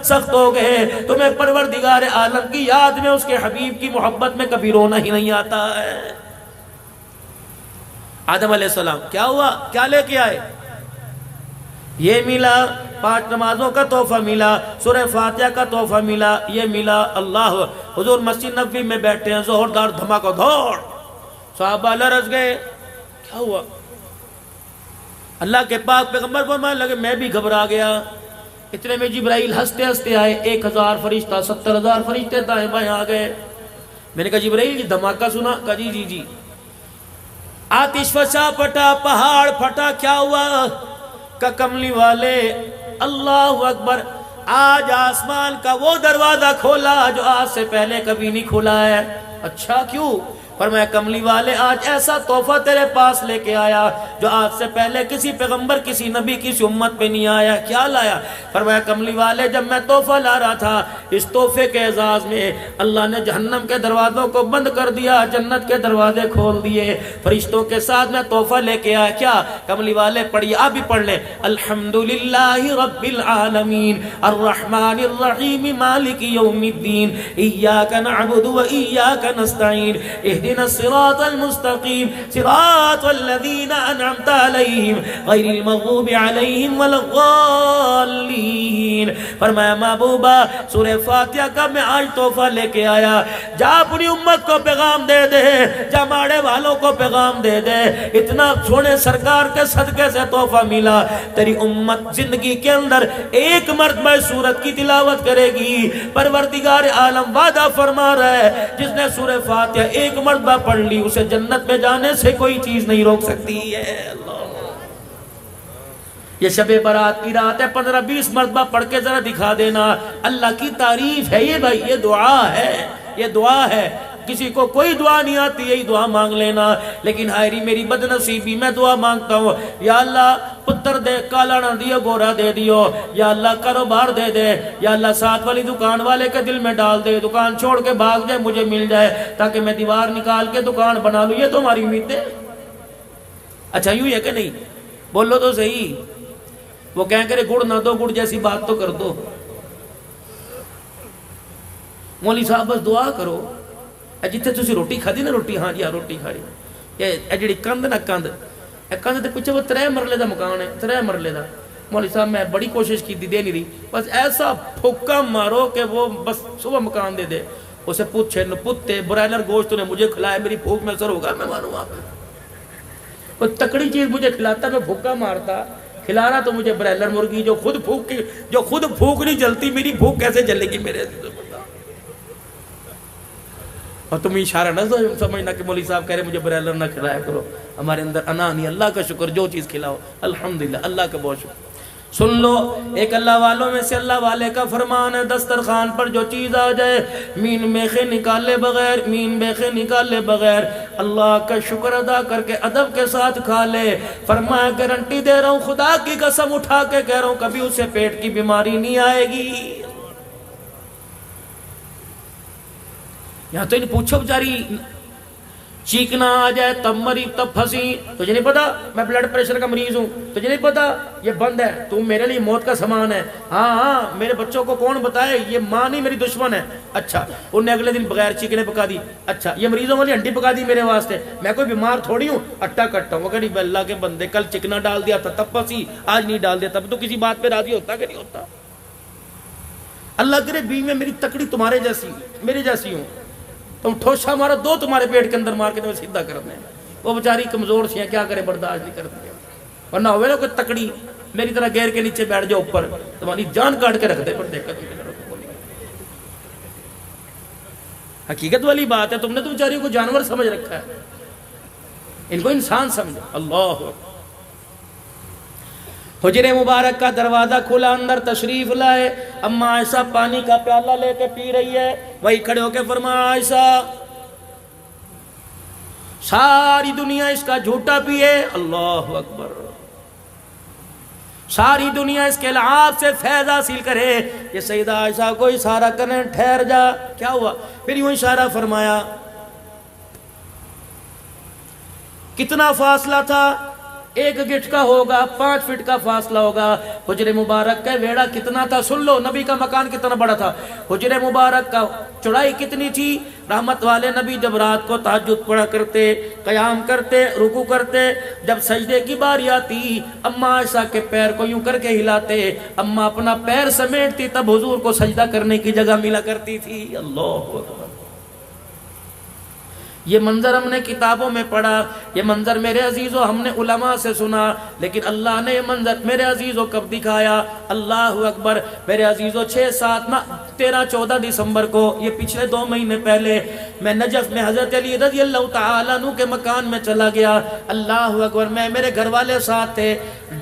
سخت ہو گئے، تمہیں پروردگار عالم کی یاد میں، اس کے حبیب کی محبت میں کبھی رونا ہی نہیں آتا ہے۔ آدم علیہ السلام کیا ہوا، کیا لے کے آئے؟ یہ ملا، 5 نمازوں کا تحفہ ملا، سورہ فاتحہ کا تحفہ ملا، یہ ملا۔ اللہ، حضور مسجد نبوی میں بیٹھے ہیں، زوردار دھماکہ دھوڑ، صحابہ لرز گئے، کیا ہوا؟ اللہ کے پاک پیغمبر فرمانے لگے میں بھی گھبرا گیا۔ اتنے میں جبرائیل ہنستے ہنستے آئے، 1000 فرشتہ، 70,000 فرشتے دائیں بائیں آ گئے۔ میں نے کہا جبرائیل جی دھماکہ سنا؟ کہا جی جی جی، آتش فشا پھٹا، پہاڑ پھٹا، کیا ہوا؟ کہ کملی والے، اللہ اکبر، آج آسمان کا وہ دروازہ کھولا جو آج سے پہلے کبھی نہیں کھولا ہے۔ اچھا کیوں؟ فرمایا کملی والے آج ایسا تحفہ تیرے پاس لے کے آیا جو آج سے پہلے کسی پیغمبر کسی نبی کسی امت پہ نہیں آیا. کیا لایا؟ فرمایا کملی والے جب میں تحفہ لا رہا تھا اس تحفے کے اعزاز میں اللہ نے جہنم کے دروازوں کو بند کر دیا, جنت کے دروازے کھول دیے. فرشتوں کے ساتھ میں تحفہ لے کے آیا. کیا؟ کملی والے پڑھیے, آپ بھی پڑھ لیں. الحمدللہ رب العالمین الرحمن الرحیم مالک یوم الدین ایاک نعبد و ایاک نستعین اهدنا الصراط المستقیم صراط الذین انعمت علیہم غیر المغضوب علیہم ولا الضالین. فرمایا محبوبہ سورہ فاتحہ کا میں آج تحفہ لے کے آیا, جا اپنی امت کو پیغام دے دے, جا ماڑے والوں کو پیغام دے دے, اتنا سونے سرکار کے صدقے سے تحفہ ملا. تیری امت زندگی کے اندر ایک مرتبہ سورت کی تلاوت کرے گی. پروردگار عالم وعدہ فرما رہا ہے جس نے سورہ فاتحہ ایک مرتبہ پڑھ لی اسے جنت میں جانے سے کوئی چیز نہیں روک سکتی ہے. اللہ, یہ شب برات کی رات ہے, 15-20 مرتبہ پڑھ کے ذرا دکھا دینا. اللہ کی تعریف ہے یہ بھائی, یہ دعا ہے, یہ دعا ہے. کسی کو کوئی دعا نہیں آتی, یہی دعا مانگ لینا. لیکن ہائری میری بد نصیبی, میں دعا مانگتا ہوں یا اللہ پتر دے, کالا نہ دیو گورا دے دیو, یا اللہ کاروبار دے دے, یا اللہ ساتھ والی دکان والے کے دل میں ڈال دے, دکان چھوڑ کے بھاگ جائے مجھے مل جائے تاکہ میں دیوار نکال کے دکان بنا لوں. یہ تو ہماری امید ہے. اچھا یوں ہے کہ نہیں؟ بولو تو صحیح. وہ کہیں کرے گڑ نہ دو, گڑ جیسی بات تو کر دو. مولوی صاحب بس دعا کرو. جتھے تسی روٹی کھا دی نا, روٹی ہاں جی ہاں روٹی کھا دی, یہ جڑی کند نا کند, کند تے پیچھے وہ 3 مرلے دا مکان ہے, 3 مرلے دا. مولوی صاحب میں بڑی کوشش کی دی, دے نہیں رہی, بس ایسا پھکا مارو کہ وہ بس صبح مکان دے دے. اسے پوچھے پتے برائلر گوشت نے مجھے کھلایا, میری بھوک میں اثر ہوگا, میں مانوں آپ وہ تکڑی چیز مجھے کھلاتا, میں بھوکا مارتا. کھلا رہا تو مجھے برائلر مرغی جو خود بھوک نہیں جلتی, میری بھوک کیسے جلے گی میرے عزیز. اور تم اشارہ نہ سمجھنا کہ مولوی صاحب کہہ رہے مجھے برائلر نہ کھلایا کرو. ہمارے اندر انا نہیں, اللہ کا شکر, جو چیز کھلاؤ الحمدللہ, اللہ کا بہت شکر. سن لو, ایک اللہ والوں میں سے اللہ والے کا فرمان ہے, دسترخوان پر جو چیز آ جائے مین میخے نکالے بغیر, مین میخے نکالے بغیر اللہ کا شکر ادا کر کے ادب کے ساتھ کھا لے. فرمایا گارنٹی دے رہا ہوں, خدا کی قسم اٹھا کے کہہ رہا ہوں, کبھی اسے پیٹ کی بیماری نہیں آئے گی. یہاں تو انہیں پوچھو بچاری چیکنا آ جائے تب مری تب پھنسی. تجھے نہیں پتا میں بلڈ پریشر کا مریض ہوں, تجھے نہیں پتا یہ بند ہے, تو میرے لیے موت کا سامان ہے. ہاں میرے بچوں کو کون بتائے, یہ ماں نہیں میری دشمن ہے. اچھا انہوں نے اگلے دن بغیر چیکنے پکا دی. اچھا یہ مریضوں والی ہنڈی پکا دی میرے واسطے, میں کوئی بیمار تھوڑی ہوں, اٹا کٹا ہوں. وہ کہہ اللہ کے بندے کل چکنا ڈال دیا تھا تب پھنسی, آج نہیں ڈال دیا, تب تو کسی بات پہ راضی ہوتا کہ نہیں ہوتا. اللہ کرے بیوی میں میری تکڑی تمہارے جیسی میرے جیسی ہوں, تم ٹھوشا مارا 2 تمہارے پیٹ کے اندر مار کے تمہیں سیدھا کر دیں. وہ بیچاری کمزور سی ہیں, کیا کرے, برداشت نہیں کرتی. ورنہ ہوئے نا کوئی تکڑی میری طرح گیر کے نیچے بیٹھ جاؤ اوپر, تمہاری جان کاٹ کے رکھ دے. پر دیکھا حقیقت والی بات ہے, تم نے تو بیچاریوں کو جانور سمجھ رکھا ہے, ان کو انسان سمجھو. اللہ حجر مبارک کا دروازہ کھلا, اندر تشریف لائے. اما عائشہ پانی کا پیالہ لے کے پی رہی ہے. وہی کھڑے ہو کے فرمایا عائشہ ساری دنیا اس کا جھوٹا پیے, اللہ اکبر, ساری دنیا اس کے لعاب سے فیض حاصل کرے. یہ سیدہ عائشہ کو اشارہ کرنے, ٹھہر جا. کیا ہوا؟ پھر یوں اشارہ فرمایا. کتنا فاصلہ تھا؟ 1 گٹھ کا ہوگا, 5 فٹ کا فاصلہ ہوگا. حجر مبارک کا ویڑا کتنا تھا؟ سن لو, نبی کا مکان کتنا بڑا تھا. حجر مبارک کا چوڑائی کتنی تھی؟ رحمت والے نبی جب رات کو تہجد پڑھا کرتے, قیام کرتے, رکوع کرتے, جب سجدے کی باری آتی اما عائشہ کے پیر کو یوں کر کے ہلاتے, اما اپنا پیر سمیٹتی, تب حضور کو سجدہ کرنے کی جگہ ملا کرتی تھی. اللہ اکبر. یہ منظر ہم نے کتابوں میں پڑھا, یہ منظر میرے عزیزو ہم نے علماء سے سنا, لیکن اللہ نے یہ منظر میرے عزیزو کب دکھایا؟ اللہ اکبر. میرے عزیزو 6-7 13-14 دسمبر کو, یہ پچھلے 2 مہینے پہلے میں نجف میں حضرت علی رضی اللہ تعالیٰ عنہ کے مکان میں چلا گیا. اللہ اکبر. میں میرے گھر والے ساتھ تھے.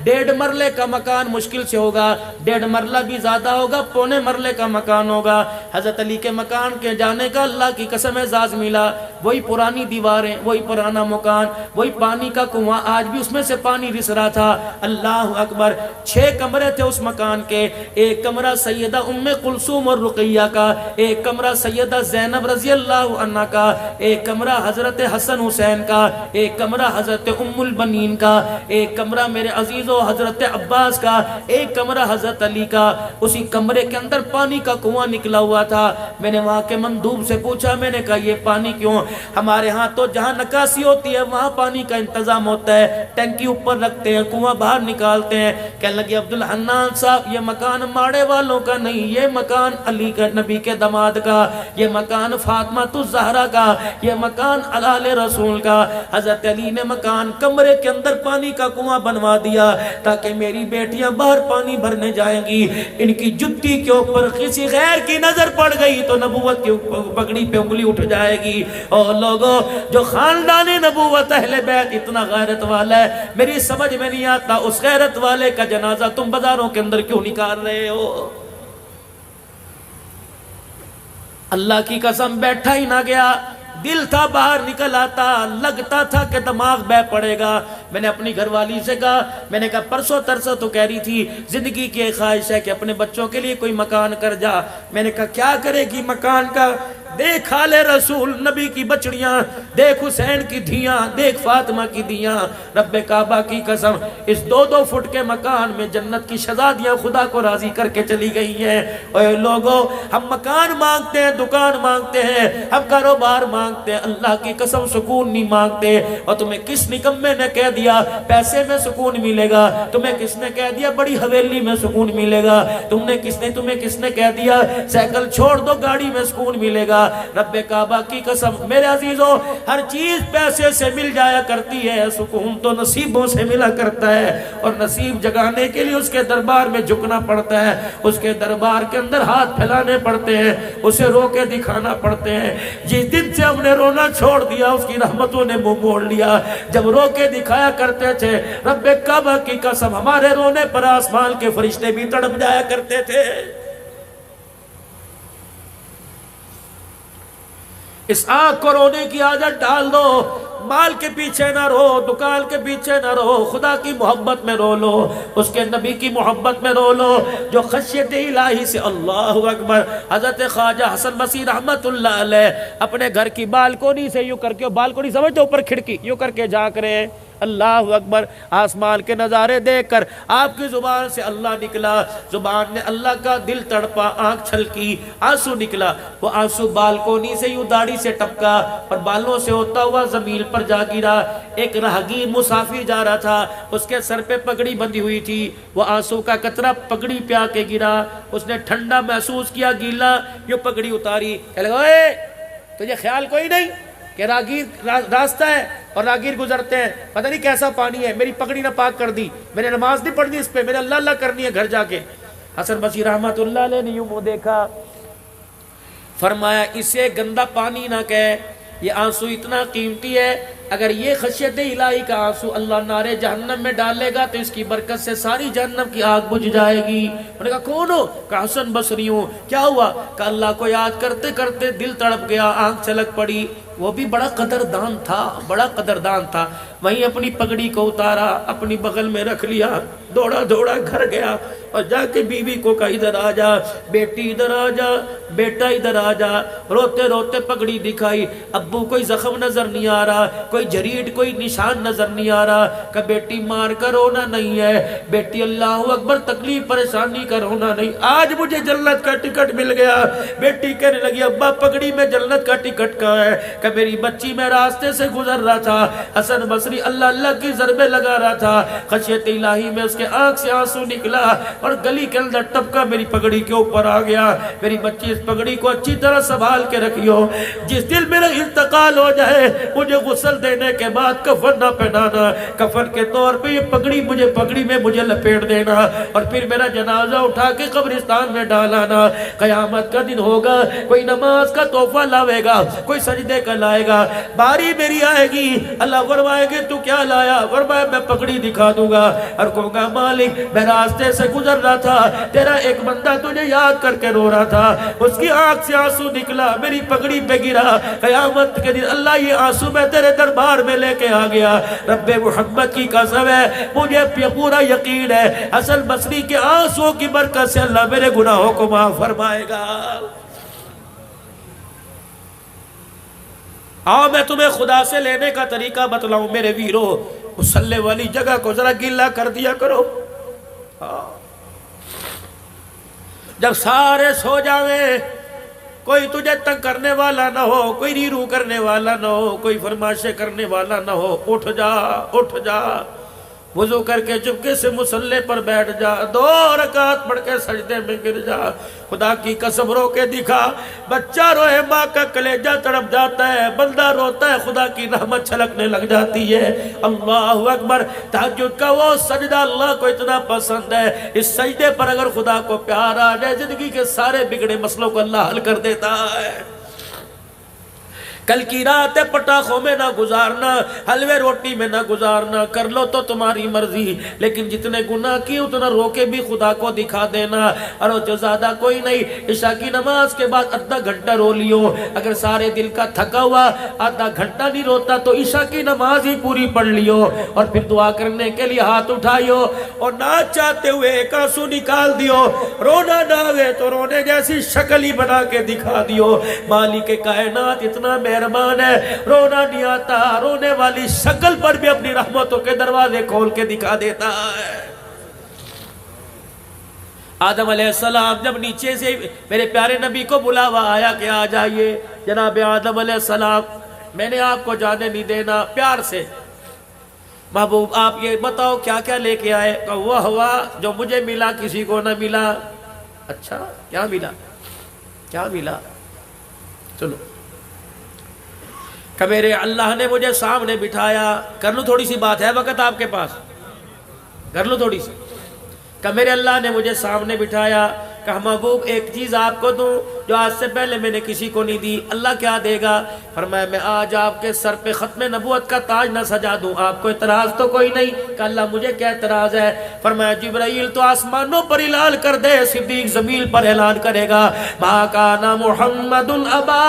1.5 مرلے کا مکان مشکل سے ہوگا, 1.5 مرلہ بھی زیادہ ہوگا, 1.25 مرلے کا مکان ہوگا. حضرت علی کے مکان کے جانے کا اللہ کی قسم اعزاز ملا. وہی پرانی دیواریں, وہی پرانا مکان, وہی پانی کا کنواں, آج بھی اس میں سے پانی رس رہا تھا. اللہ اکبر. 6 کمرے تھے اس مکان کے. ایک کمرہ سیدہ ام کلثوم اور رقیہ کا, ایک کمرہ سیدہ زینب رضی اللہ عنہ کا, ایک کمرہ حضرت حسن حسین کا, ایک کمرہ حضرت ام البنین کا, ایک کمرہ میرے عزیزو حضرت عباس کا, ایک کمرہ حضرت علی کا. اسی کمرے کے اندر پانی کا کنواں نکلا ہوا تھا. میں نے وہاں کے مندوب سے پوچھا, میں نے کہا یہ پانی کیوں؟ ہمارے ہاں تو جہاں نکاسی ہوتی ہے وہاں پانی کا انتظام ہوتا ہے, ٹینکی اوپر رکھتے ہیں, کنواں باہر نکالتے ہیں. کہنے لگے عبدالحنان صاحب یہ مکان ماڑے والوں کا نہیں, یہ مکان علی کا نبی کے داماد کا, یہ مکان فاطمہ الزہرا کا, یہ مکان آل رسول کا. حضرت علی نے مکان کمرے کے اندر پانی کا کنواں بنوا دیا تاکہ میری بیٹیاں باہر پانی بھرنے جائیں گی, ان کی جتی کے اوپر کسی غیر کی نظر پڑ گئی تو نبوت کی پگڑی پہ انگلی اٹھ جائے گی. اور لوگوں جو خاندان نبوت اہل بیت اتنا غیرت والا ہے, میری سمجھ میں نہیں آتا اس غیرت والے کا جنازہ تم بازاروں کے اندر کیوں نکال رہے ہو؟ اللہ کی قسم بیٹھا ہی نہ گیا, دل تھا باہر نکل آتا, لگتا تھا کہ دماغ بہ پڑے گا. میں نے اپنی گھر والی سے کہا, میں نے کہا پرسوں ترسوں تو کہہ رہی تھی زندگی کی ایک خواہش ہے کہ اپنے بچوں کے لیے کوئی مکان کر جا. میں نے کہا کیا کرے گی مکان کا؟ دیکھ آل رسول نبی کی بچڑیاں, دیکھ حسین کی دھیاں, دیکھ فاطمہ کی دھیاں. رب کعبہ کی قسم اس 2-2 فٹ کے مکان میں جنت کی شہزادیاں خدا کو راضی کر کے چلی گئی ہیں. اے لوگوں ہم مکان مانگتے ہیں, دکان مانگتے ہیں, ہم کاروبار مانگتے ہیں, اللہ کی قسم سکون نہیں مانگتے. اور تمہیں کس نکمے نے کہہ دیا پیسے میں سکون ملے گا؟ تمہیں کس نے کہہ دیا بڑی حویلی میں سکون ملے گا؟ تمہیں کس نے کہہ دیا سائیکل چھوڑ دو گاڑی میں سکون ملے گا؟ رب کعبہ کی قسم میرے عزیزوں ہر چیز پیسے سے مل جایا کرتی ہے, سکون تو نصیبوں سے ملا کرتا ہے. اور نصیب جگانے کے لیے اس کے دربار میں جھکنا پڑتا ہے, اس کے دربار کے اندر ہاتھ پھیلانے پڑتے ہیں, اسے رو کے دکھانا پڑتے ہیں. جس دن سے ہم نے رونا چھوڑ دیا اس کی رحمتوں نے منہ موڑ لیا. جب رو کے دکھایا کرتے تھے رب کعبہ کی قسم ہمارے رونے پر آسمان کے فرشتے بھی تڑپ جایا کرتے تھے. اس آنکھ کو رونے کی عادت ڈال دو, مال کے پیچھے نہ رو, دکان کے پیچھے نہ رو, خدا کی محبت میں رو لو, اس کے نبی کی محبت میں رو لو. جو خشیت الہی سے اللہ اکبر. حضرت خواجہ حسن بصری رحمت اللہ علیہ اپنے گھر کی بالکونی سے یوں کر کے, بالکونی سمجھتے اوپر کھڑکی, یوں کر کے جھانک رہے, اللہ اکبر, آسمان کے نظارے دیکھ کر آپ کی زبان سے اللہ نکلا, زبان نے اللہ کا, دل تڑپا, آنکھ چھلکی, آنسو نکلا. وہ آنسو بالکونی سے یوں داڑھی سے ٹپکا اور بالوں سے ہوتا ہوا زمین پر جا گرا. ایک راہگیر مسافر جا رہا تھا, اس کے سر پہ پگڑی بندھی ہوئی تھی, وہ آنسو کا قطرہ پگڑی پہ آ کے گرا. اس نے ٹھنڈا محسوس کیا, گیلا, یوں پگڑی اتاری. کہہ لگا اے تجھے خیال کوئی نہیں کہ راہگیر راستہ ہے اور راہگیر گزرتے ہیں, پتہ نہیں کیسا پانی ہے, میری پگڑی نہ پاک کر دی, میں نے نماز نہیں پڑھنی اس پہ, میں نے اللہ اللہ کرنی ہے گھر جا کے. حسن بصری رحمت اللہ علیہ نے یوں منہ دیکھا, فرمایا اسے گندا پانی نہ کہے, یہ آنسو اتنا قیمتی ہے, اگر یہ خشیت الہی کا آنسو اللہ نارے جہنم میں ڈالے گا تو اس کی برکت سے ساری جہنم کی آگ بجھ جائے گی. انہوں نے کہا کون ہو؟ کہا حسن بصری ہوں. کیا ہوا؟ کہ اللہ کو یاد کرتے کرتے دل تڑپ گیا, آنکھ چھلک پڑی. وہ بھی بڑا قدردان تھا, بڑا قدردان تھا. وہیں اپنی پگڑی کو اتارا, اپنی بغل میں رکھ لیا, دوڑا دوڑا گھر گیا اور جا کے بیوی کو کہا ادھر آ جا, بیٹی ادھر آ جا, بیٹا ادھر آ جا. روتے روتے پگڑی دکھائی. ابو کوئی زخم نظر نہیں آ رہا, کوئی جریڈ, کوئی نشان نظر نہیں آ رہا. کہ بیٹی مار کر رونا نہیں ہے, بیٹی اللہ اکبر تکلیف پریشانی کا رونا نہیں, آج مجھے جنت کا ٹکٹ مل گیا. بیٹی کہنے لگی ابا پگڑی میں جنت کا ٹکٹ کہاں ہے؟ کہ میری بچی میں راستے سے گزر رہا تھا، حسن بصری اللہ اللہ کی ضربے لگا رہا تھا، خشیت الہی میں اس کے آنکھ سے آنسو نکلا اور گلی کے اندر ٹپکا میری پگڑی کے اوپر آ گیا۔ میری بچی اس پگڑی کو اچھی طرح سنبھال کے رکھیو، جس دل میرا انتقال ہو جائے مجھے غسل دینے کے بعد کفن نہ پہنانا، کفن کے طور پہ یہ پگڑی میں مجھے لپیٹ دینا اور پھر میرا جنازہ اٹھا کے قبرستان میں ڈالانا۔ قیامت کا دن ہوگا، کوئی نماز کا تحفہ لاوے گا، کوئی سجدے کا لائے گا، باری میری آئے گی، اللہ فرمائے گے تو کیا لایا؟ فرمایا میں پگڑی دکھا دوں گا اور کہوں گا مالک میں راستے سے گزر رہا تھا، تیرا ایک بندہ تجھے یاد کر کے رو رہا تھا، اس کی آنکھ سے آنسو نکلا، میری پگڑی پہ گرا، قیامت کے دن اللہ یہ آنسو میں تیرے دربار میں لے کے آ گیا۔ رب محمد کی قسم ہے مجھے پورا یقین ہے حسن بصری کے آنسو کی برکت سے اللہ میرے گناہوں کو معاف فرمائے گا۔ آؤ میں تمہیں خدا سے لینے کا طریقہ بتلاؤں میرے ویرو، مصلی والی جگہ کو ذرا گیلا کر دیا کرو۔ جب سارے سو جاویں، کوئی تجھے تنگ کرنے والا نہ ہو، کوئی ریرو کرنے والا نہ ہو، کوئی فرمائشیں کرنے والا نہ ہو، اٹھ جا اٹھ جا، وضو کر کے چپکے سے مصلی پر بیٹھ جا، 2 رکعت پڑھ کے سجدے میں گر جا، خدا کی قسم رو کے دکھا۔ بچہ روئے ماں کا کلیجہ تڑپ جاتا ہے، بندہ روتا ہے خدا کی رحمت چھلکنے لگ جاتی ہے۔ اللہ اکبر، تہجد کا وہ سجدہ اللہ کو اتنا پسند ہے، اس سجدے پر اگر خدا کو پیار آ جائے زندگی کے سارے بگڑے مسئلوں کو اللہ حل کر دیتا ہے۔ کل کی رات پٹاخوں میں نہ گزارنا، حلوے روٹی میں نہ گزارنا، کر لو تو تمہاری مرضی، لیکن جتنے گناہ کی اتنا رو کے بھی خدا کو دکھا دینا۔ اور جو زیادہ کوئی نہیں، عشاء کی نماز کے بعد آدھا گھنٹہ رو لیو، اگر سارے دل کا تھکا ہوا آدھا گھنٹہ نہیں روتا تو عشاء کی نماز ہی پوری پڑھ لیو، اور پھر دعا کرنے کے لیے ہاتھ اٹھائیو اور نہ چاہتے ہوئے ایک آنسو نکال دیو، رونا نہ ہوئے تو رونے جیسی شکل ہی بنا کے دکھا دیو۔ مالک کائنات اتنا مہربان ہے، رونا نہیں آتا، رونے والی شکل پر بھی اپنی رحمتوں کے دروازے کھول کے دکھا دیتا ہے۔ آدم علیہ السلام جب نیچے سے میرے پیارے نبی کو بلاوا آیا کہ آ جائیے، جناب آدم علیہ السلام میں نے آپ کو جانے نہیں دینا، پیار سے محبوب آپ یہ بتاؤ کیا کیا لے کے آئے؟ کہ وہ ہوا جو مجھے ملا کسی کو نہ ملا۔ اچھا کیا ملا؟ کیا ملا؟ چلو کہ میرے اللہ نے مجھے سامنے بٹھایا، کر لوں تھوڑی سی بات ہے وقت آپ کے پاس، کر لوں تھوڑی سی، کہ میرے اللہ نے مجھے سامنے بٹھایا کہ محبوب ایک چیز آپ کو دوں جو آج سے پہلے میں نے کسی کو نہیں دی۔ اللہ کیا دے گا؟ فرمایا میں آج آپ کے سر پہ ختم نبوت کا تاج نہ سجا دوں، آپ کو اعتراض تو کوئی نہیں؟ کہ اللہ مجھے کیا اعتراض ہے؟ فرمایا جبرائیل تو آسمانوں پر اعلان کر دے، صدیق زمین پر اعلان کرے گا، ما کان محمد ابا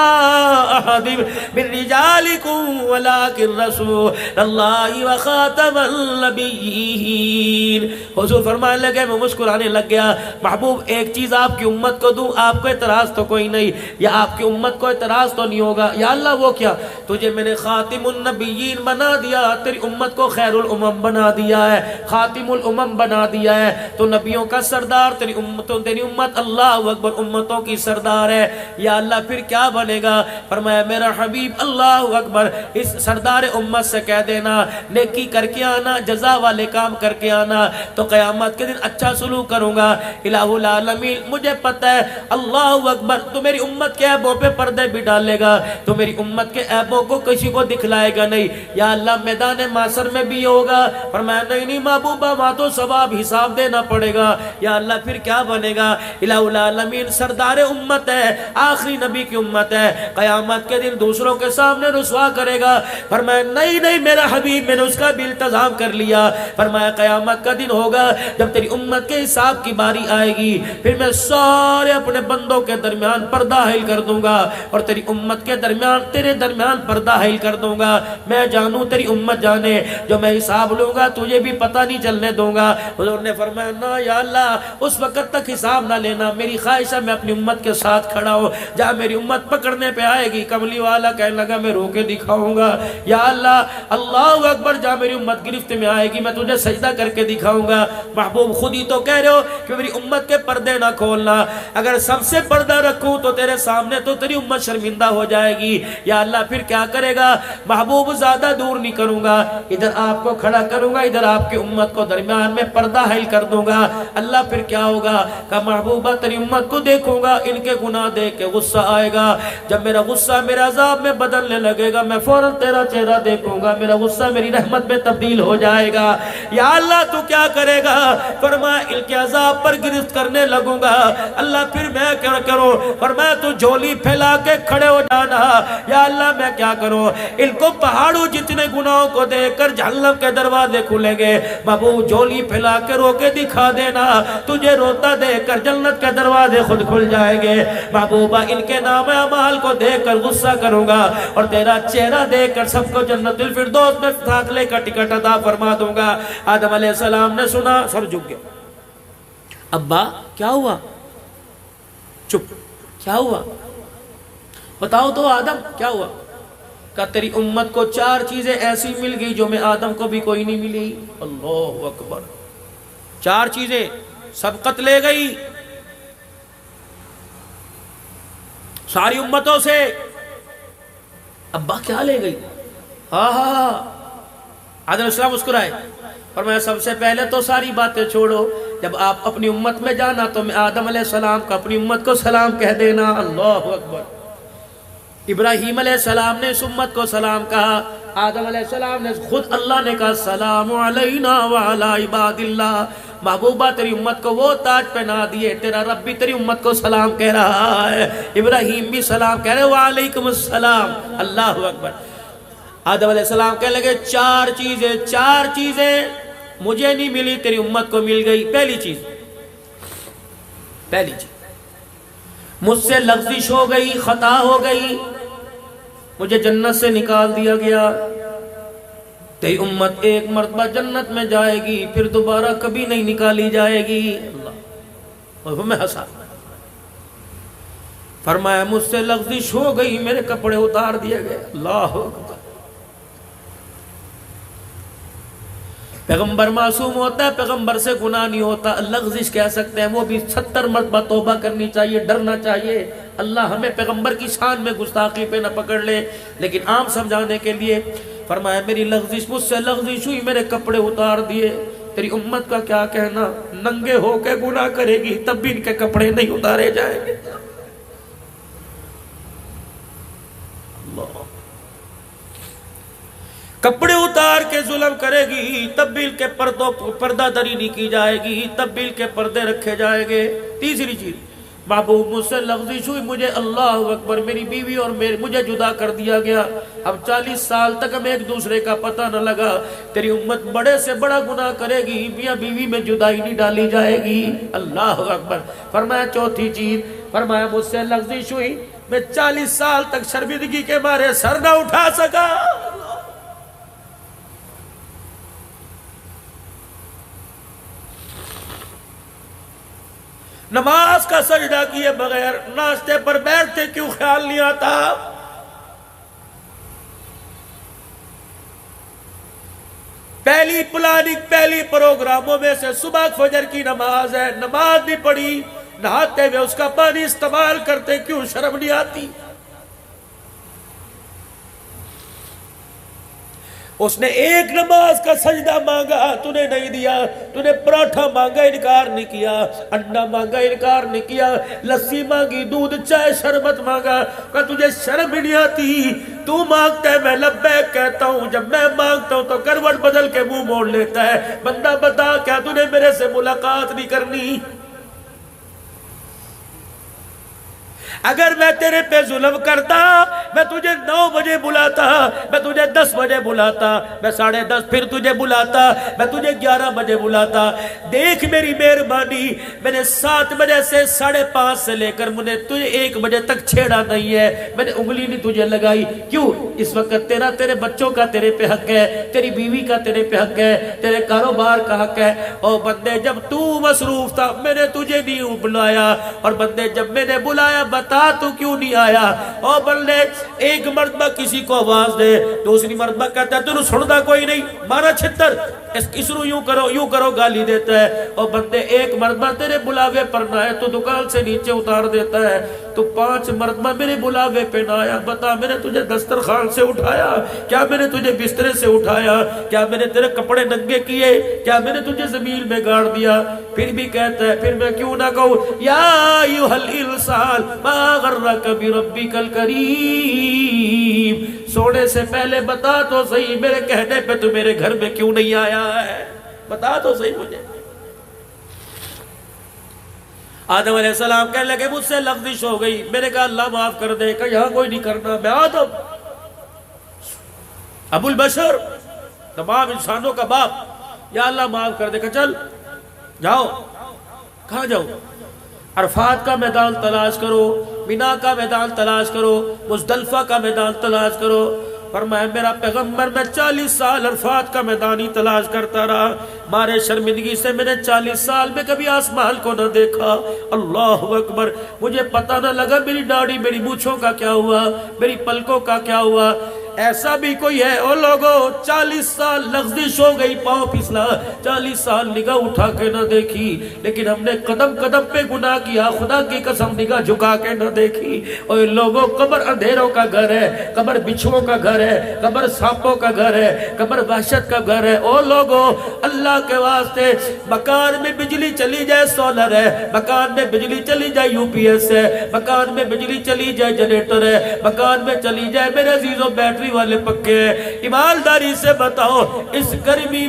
احد من رجالکم ولکن رسول اللہ وخاتم النبیین۔ حضور فرمانے لگے، میں مسکرانے لگ گیا، محبوب ایک چیز آپ کی امت کو دوں، آپ کو اعتراض تو کوئی نہیں، یا آپ کی امت کو اعتراض تو نہیں ہوگا؟ یا اللہ وہ کیا؟ تجھے میں نے خاتم النبیین بنا دیا، تیری امت کو خیر الامم بنا دیا ہے، خاتم الامم بنا دیا ہے، تو نبیوں کا سردار، تیری امت اللہ اکبر امتوں کی سردار ہے۔ یا اللہ پھر کیا بنے گا؟ فرمایا میرا حبیب اللہ اکبر اس سردار امت سے کہہ دینا نیکی کر کے آنا، جزا والے کام کر کے آنا، تو قیامت کے دن اچھا سلوک کروں گا۔ الہ العالمین مجھے پتہ ہے اللہ اکبر تو میری امت کے عیبوں پہ پردے بھی ڈالے گا، تو میری امت کے عیبوں کو کسی کو دکھلائے گا نہیں۔ یا اللہ میدان معاشر میں بھی ہوگا؟ فرمایا نہیں محبوبہ وہاں تو ثواب حساب دینا پڑے گا۔ یا اللہ پھر کیا بنے گا؟ الہ العالمین سردار امت ہے، آخری نبی کی امت ہے، قیامت کے دن دوسروں کے سامنے رسوا کرے گا۔ فرمایا نہیں میرا حبیب میں نے اس کا بھی التزام کر لیا۔ فرمایا قیامت کا دن ہوگا جب تیری امت کے حساب کی باری آئے گی، پھر میں سارے اپنے بندوں کے درمیان پردہ حائل کر دوں گا اور تیری امت کے درمیان تیرے درمیان پردہ حائل کر دوں گا، میں جانوں تیری امت جانے، جو میں حساب لوں گا تجھے بھی پتہ نہیں چلنے دوں گا۔ حضور نے فرمایا نا یا اللہ اس وقت تک حساب نہ لینا، میری خواہش ہے میں اپنی امت کے ساتھ کھڑا ہوں، جہاں میری امت پکڑنے پہ آئے گی کملی والا کہنے لگا میں رو کے دکھاؤں گا، یا اللہ اللہ اکبر جہاں میری امت گرفت میں آئے گی میں تجھے سجدہ کر کے دکھاؤں گا۔ محبوب خود ہی تو کہہ رہے ہو کہ میری امت کے پردے نہ کھولنا، اگر سب سے پردہ رکھوں تو تیرے سامنے تو تیری امت شرمندہ ہو جائے گی، یا اللہ پھر کیا کرے گا؟ محبوب زیادہ دور نہیں کروں گا، ادھر آپ کو کھڑا کروں گا، ادھر آپ کی امت کو درمیان میں پردہ حائل کر دوں گا۔ اللہ پھر کیا ہوگا؟ کہ محبوبہ تیری امت کو دیکھوں گا، ان کے گناہ دیکھ کے غصہ آئے گا، جب میرا غصہ میرے عذاب میں بدلنے لگے گا میں فوراً تیرا چہرہ دیکھوں گا، میرا غصہ میری رحمت میں تبدیل ہو جائے گا۔ یا اللہ تو کیا کرے گا؟ فرمایا ان کے عذاب پر گرفت کرنے لگوں گا۔ اللہ پھر میں کیا کروں؟ فرمایا تو جھولی پھیلا کے کھڑے ہو جانا۔ یا اللہ میں کیا کروں؟ ان کو پہاڑوں جتنے گناہوں کو دیکھ کر جہنم کے دروازے کھلیں گے، محبوب جھولی پھیلا کے رو کے دکھا دینا، تجھے روتا دیکھ کر جنت کے دروازے خود کھل جائیں گے۔ محبوبہ ان کے نام اعمال کو دیکھ کر غصہ کروں گا اور تیرا چہرہ دیکھ کر سب کو جنت الفردوس میں داخلے کا ٹکٹ عطا فرما دوں گا۔ آدم علیہ السلام نے سنا، سر جھک گیا۔ ابا کیا ہوا؟ چپ، کیا ہوا؟ بتاؤ تو آدم کیا ہوا؟ کہ تیری امت کو 4 چیزیں ایسی مل گئی جو میں آدم کو بھی کوئی نہیں ملی۔ اللہ اکبر، 4 چیزیں سبقت لے گئی ساری امتوں سے۔ ابا کیا لے گئی؟ ہاں آدم علیہ السلام مسکرائے، فرمایا سب سے پہلے تو ساری باتیں چھوڑو، جب آپ اپنی امت میں جانا تو میں آدم علیہ السلام کا اپنی امت کو سلام کہہ دینا۔ اللہ اکبر۔ ابراہیم علیہ السلام نے اس امت کو سلام کہا، آدم علیہ السلام نے خود اللہ نے کہا سلام علینا وعلی عباد اللہ۔ محبوبہ تیری امت کو وہ تاج پہنا دیے، تیرا رب بھی تیری امت کو سلام کہہ رہا ہے، ابراہیم بھی سلام کہہ رہے وعلیکم السلام۔ اللہ اکبر۔ آدم علیہ السلام کہنے لگے 4 چیزیں مجھے نہیں ملی تیری امت کو مل گئی۔ پہلی چیز مجھ سے لغزش ہو گئی، خطا ہو گئی، مجھے جنت سے نکال دیا گیا۔ تیری امت ایک مرتبہ جنت میں جائے گی پھر دوبارہ کبھی نہیں نکالی جائے گی۔ اللہ، اور میں ہنسا، فرمایا مجھ سے لغزش ہو گئی، میرے کپڑے اتار دیے گئے۔ اللہ اکبر۔ پیغمبر معصوم ہوتا ہے، پیغمبر سے گناہ نہیں ہوتا، لغزش کہہ سکتے ہیں، وہ بھی 70 مرتبہ توبہ کرنی چاہیے، ڈرنا چاہیے اللہ ہمیں پیغمبر کی شان میں گستاخی پہ نہ پکڑ لے۔ لیکن عام سمجھانے کے لیے فرمایا میری لغزش، مجھ سے لغزش ہوئی، میرے کپڑے اتار دیے۔ تیری امت کا کیا کہنا؟ ننگے ہو کے گناہ کرے گی تب بھی ان کے کپڑے نہیں اتارے جائیں گے۔ اللہ، کپڑے اتار کے ظلم کرے گی تب بھی کے پردہ دری نہیں کی جائے گی، تب بھی کے پردے رکھے جائیں گے۔ تیسری چیز، محبوب مجھ سے لغزش ہوئی، مجھے اللہ اکبر میری بیوی اور مجھے جدا کر دیا گیا، اب 40 سال تک ہمیں ایک دوسرے کا پتہ نہ لگا۔ تیری امت بڑے سے بڑا گناہ کرے گی، میاں بیوی میں جدائی نہیں ڈالی جائے گی۔ اللہ اکبر۔ فرمایا چوتھی چیز، فرمایا مجھ سے لغزش ہوئی، میں 40 سال تک شرمندگی کے مارے سر نہ اٹھا سکا۔ نماز کا سجدہ کیے بغیر ناشتے پر بیٹھتے کیوں خیال نہیں آتا؟ پہلی پلاننگ، پہلی پروگراموں میں سے صبح فجر کی نماز ہے، نماز نہیں پڑھی، نہاتے ہوئے اس کا پانی استعمال کرتے کیوں شرم نہیں آتی؟ اس نے ایک نماز کا سجدہ مانگا تو نے نہیں دیا، تو نے پراٹھا مانگا انکار نہیں کیا، انڈا مانگا انکار نہیں کیا، لسی مانگی، دودھ چائے شربت مانگا، کہ تجھے شرم نہیں آتی؟ تو مانگتا ہے میں لبیک کہتا ہوں، جب میں مانگتا ہوں تو کروٹ بدل کے منہ موڑ لیتا ہے۔ بندہ بتا کیا تو نے میرے سے ملاقات نہیں کرنی؟ اگر میں تیرے پہ ظلم کرتا میں تجھے 9 بجے بلاتا، میں تجھے 10 بجے بلاتا، میں 10:30 پھر تجھے بلاتا، میں تجھے 11 بجے بلاتا۔ دیکھ میری مہربانی، میں نے 7 بجے سے 5:30 سے لے کر مجھے تجھے 1 بجے تک چھیڑا نہیں ہے، میں نے انگلی نہیں تجھے لگائی۔ کیوں؟ اس وقت تیرے بچوں کا تیرے پہ حق ہے، تیری بیوی کا تیرے پہ حق ہے، تیرے کاروبار کا حق ہے۔ اور بندے جب تو مصروف تھا میں نے تجھے نہیں بلایا، اور بندے جب میں نے بلایا بتا تو کیوں نہیں آیا؟ اور بندے ایک مرتبہ کسی کو آواز دے، دوسری مرتبہ کہتا ہے تو سنتا کوئی نہیں، مارا چھتر، اس رو یوں کرو گالی دیتا ہے۔ اور بندے ایک مرتبہ تیرے بلاوے پر نہ ہے تو دکان سے نیچے اتار دیتا ہے۔ تو 5 مرتبہ میرے بلاوے پہ نہ آیا. بتا میں نے تجھے دسترخوان سے اٹھایا؟ کیا میں نے تجھے بسترے سے اٹھایا؟ کیا میں نے تیرے کپڑے ننگے کیے؟ کیا میں نے تجھے زمین میں گاڑ دیا؟ پھر بھی کہتا ہے پھر میں کیوں نہ کہوں یا ایھا الانسان ما غرک بربک الکریم. سونے سے پہلے بتا تو صحیح میرے کہنے پہ تو میرے گھر میں کیوں نہیں آیا ہے؟ بتا تو صحیح مجھے. آدم علیہ السلام کہنے لگے مجھ سے لغزش ہو گئی. میں نے کہا اللہ معاف کر دے. کہ یہاں کوئی نہیں کرنا. میں آدم ابو البشر تمام انسانوں کا باپ, یا اللہ معاف کر دے. کہ چل جاؤ. کہاں جاؤ؟ عرفات کا میدان تلاش کرو, مینا کا میدان تلاش کرو, مزدلفہ کا میدان تلاش کرو. فرمایا میرا پیغمبر میں 40 سال عرفات کا میدان ہی تلاش کرتا رہا. مارے شرمندگی سے میں نے 40 سال میں کبھی آسمان کو نہ دیکھا. اللہ اکبر. مجھے پتہ نہ لگا میری داڑھی میری مونچھوں کا کیا ہوا, میری پلکوں کا کیا ہوا. ایسا بھی کوئی ہے او لوگوں 40 سال لغزش ہو گئی, پاؤں پھسلا, 40 سال نگاہ اٹھا کے نہ دیکھی, لیکن ہم نے قدم قدم پہ گناہ کیا. خدا کی قسم نگاہ جھکا کے نہ دیکھی. اور لوگوں قبر اندھیروں کا گھر ہے, قبر بچھوؤں کا گھر ہے, قبر سانپوں کا گھر ہے, قبر وحشت کا گھر ہے. او لوگوں اللہ کے واسطے مکان میں بجلی چلی جائے سولر ہے, مکان میں بجلی چلی جائے یو پی ایس ہے, مکان میں بجلی چلی جائے جنریٹر ہے, مکان میں چلی جائے میرے عزیزوں بیٹری والے پکے ہیں. ایمانداری سے بتاؤ اس گرمی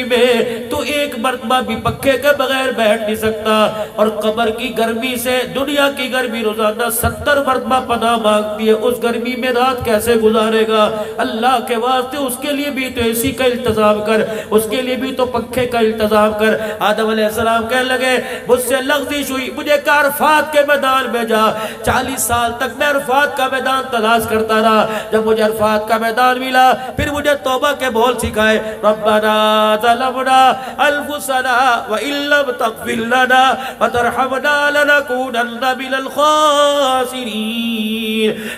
میں تو ایک مرتبہ بھی پکے کے بغیر بیٹھ نہیں سکتا. اور قبر کی گرمی سے دنیا کی گرمی روزانہ 70 مرتبہ پناہ مانگتی ہے. اس گرمی میں رات کیسے گزارے گا؟ اللہ کے واسطے اس کے لیے بھی تو اے سی کا انتظام کر, اس کے لیے بھی تو پنکھے کا انتظام کر. آدم علیہ السلام کہنے لگے مجھ سے لغزش ہوئی, مجھے کہا عرفات کے میدان میں جا. 40 سال تک میں عرفات کا میدان تلاش کرتا رہا. جب مجھے عرفات کا میدان ملا پھر مجھے توبہ کے بول سکھائے. ربنا ظلمنا انفسنا وان لم تغفر لنا وترحمنا لنكونن من الخاسرین.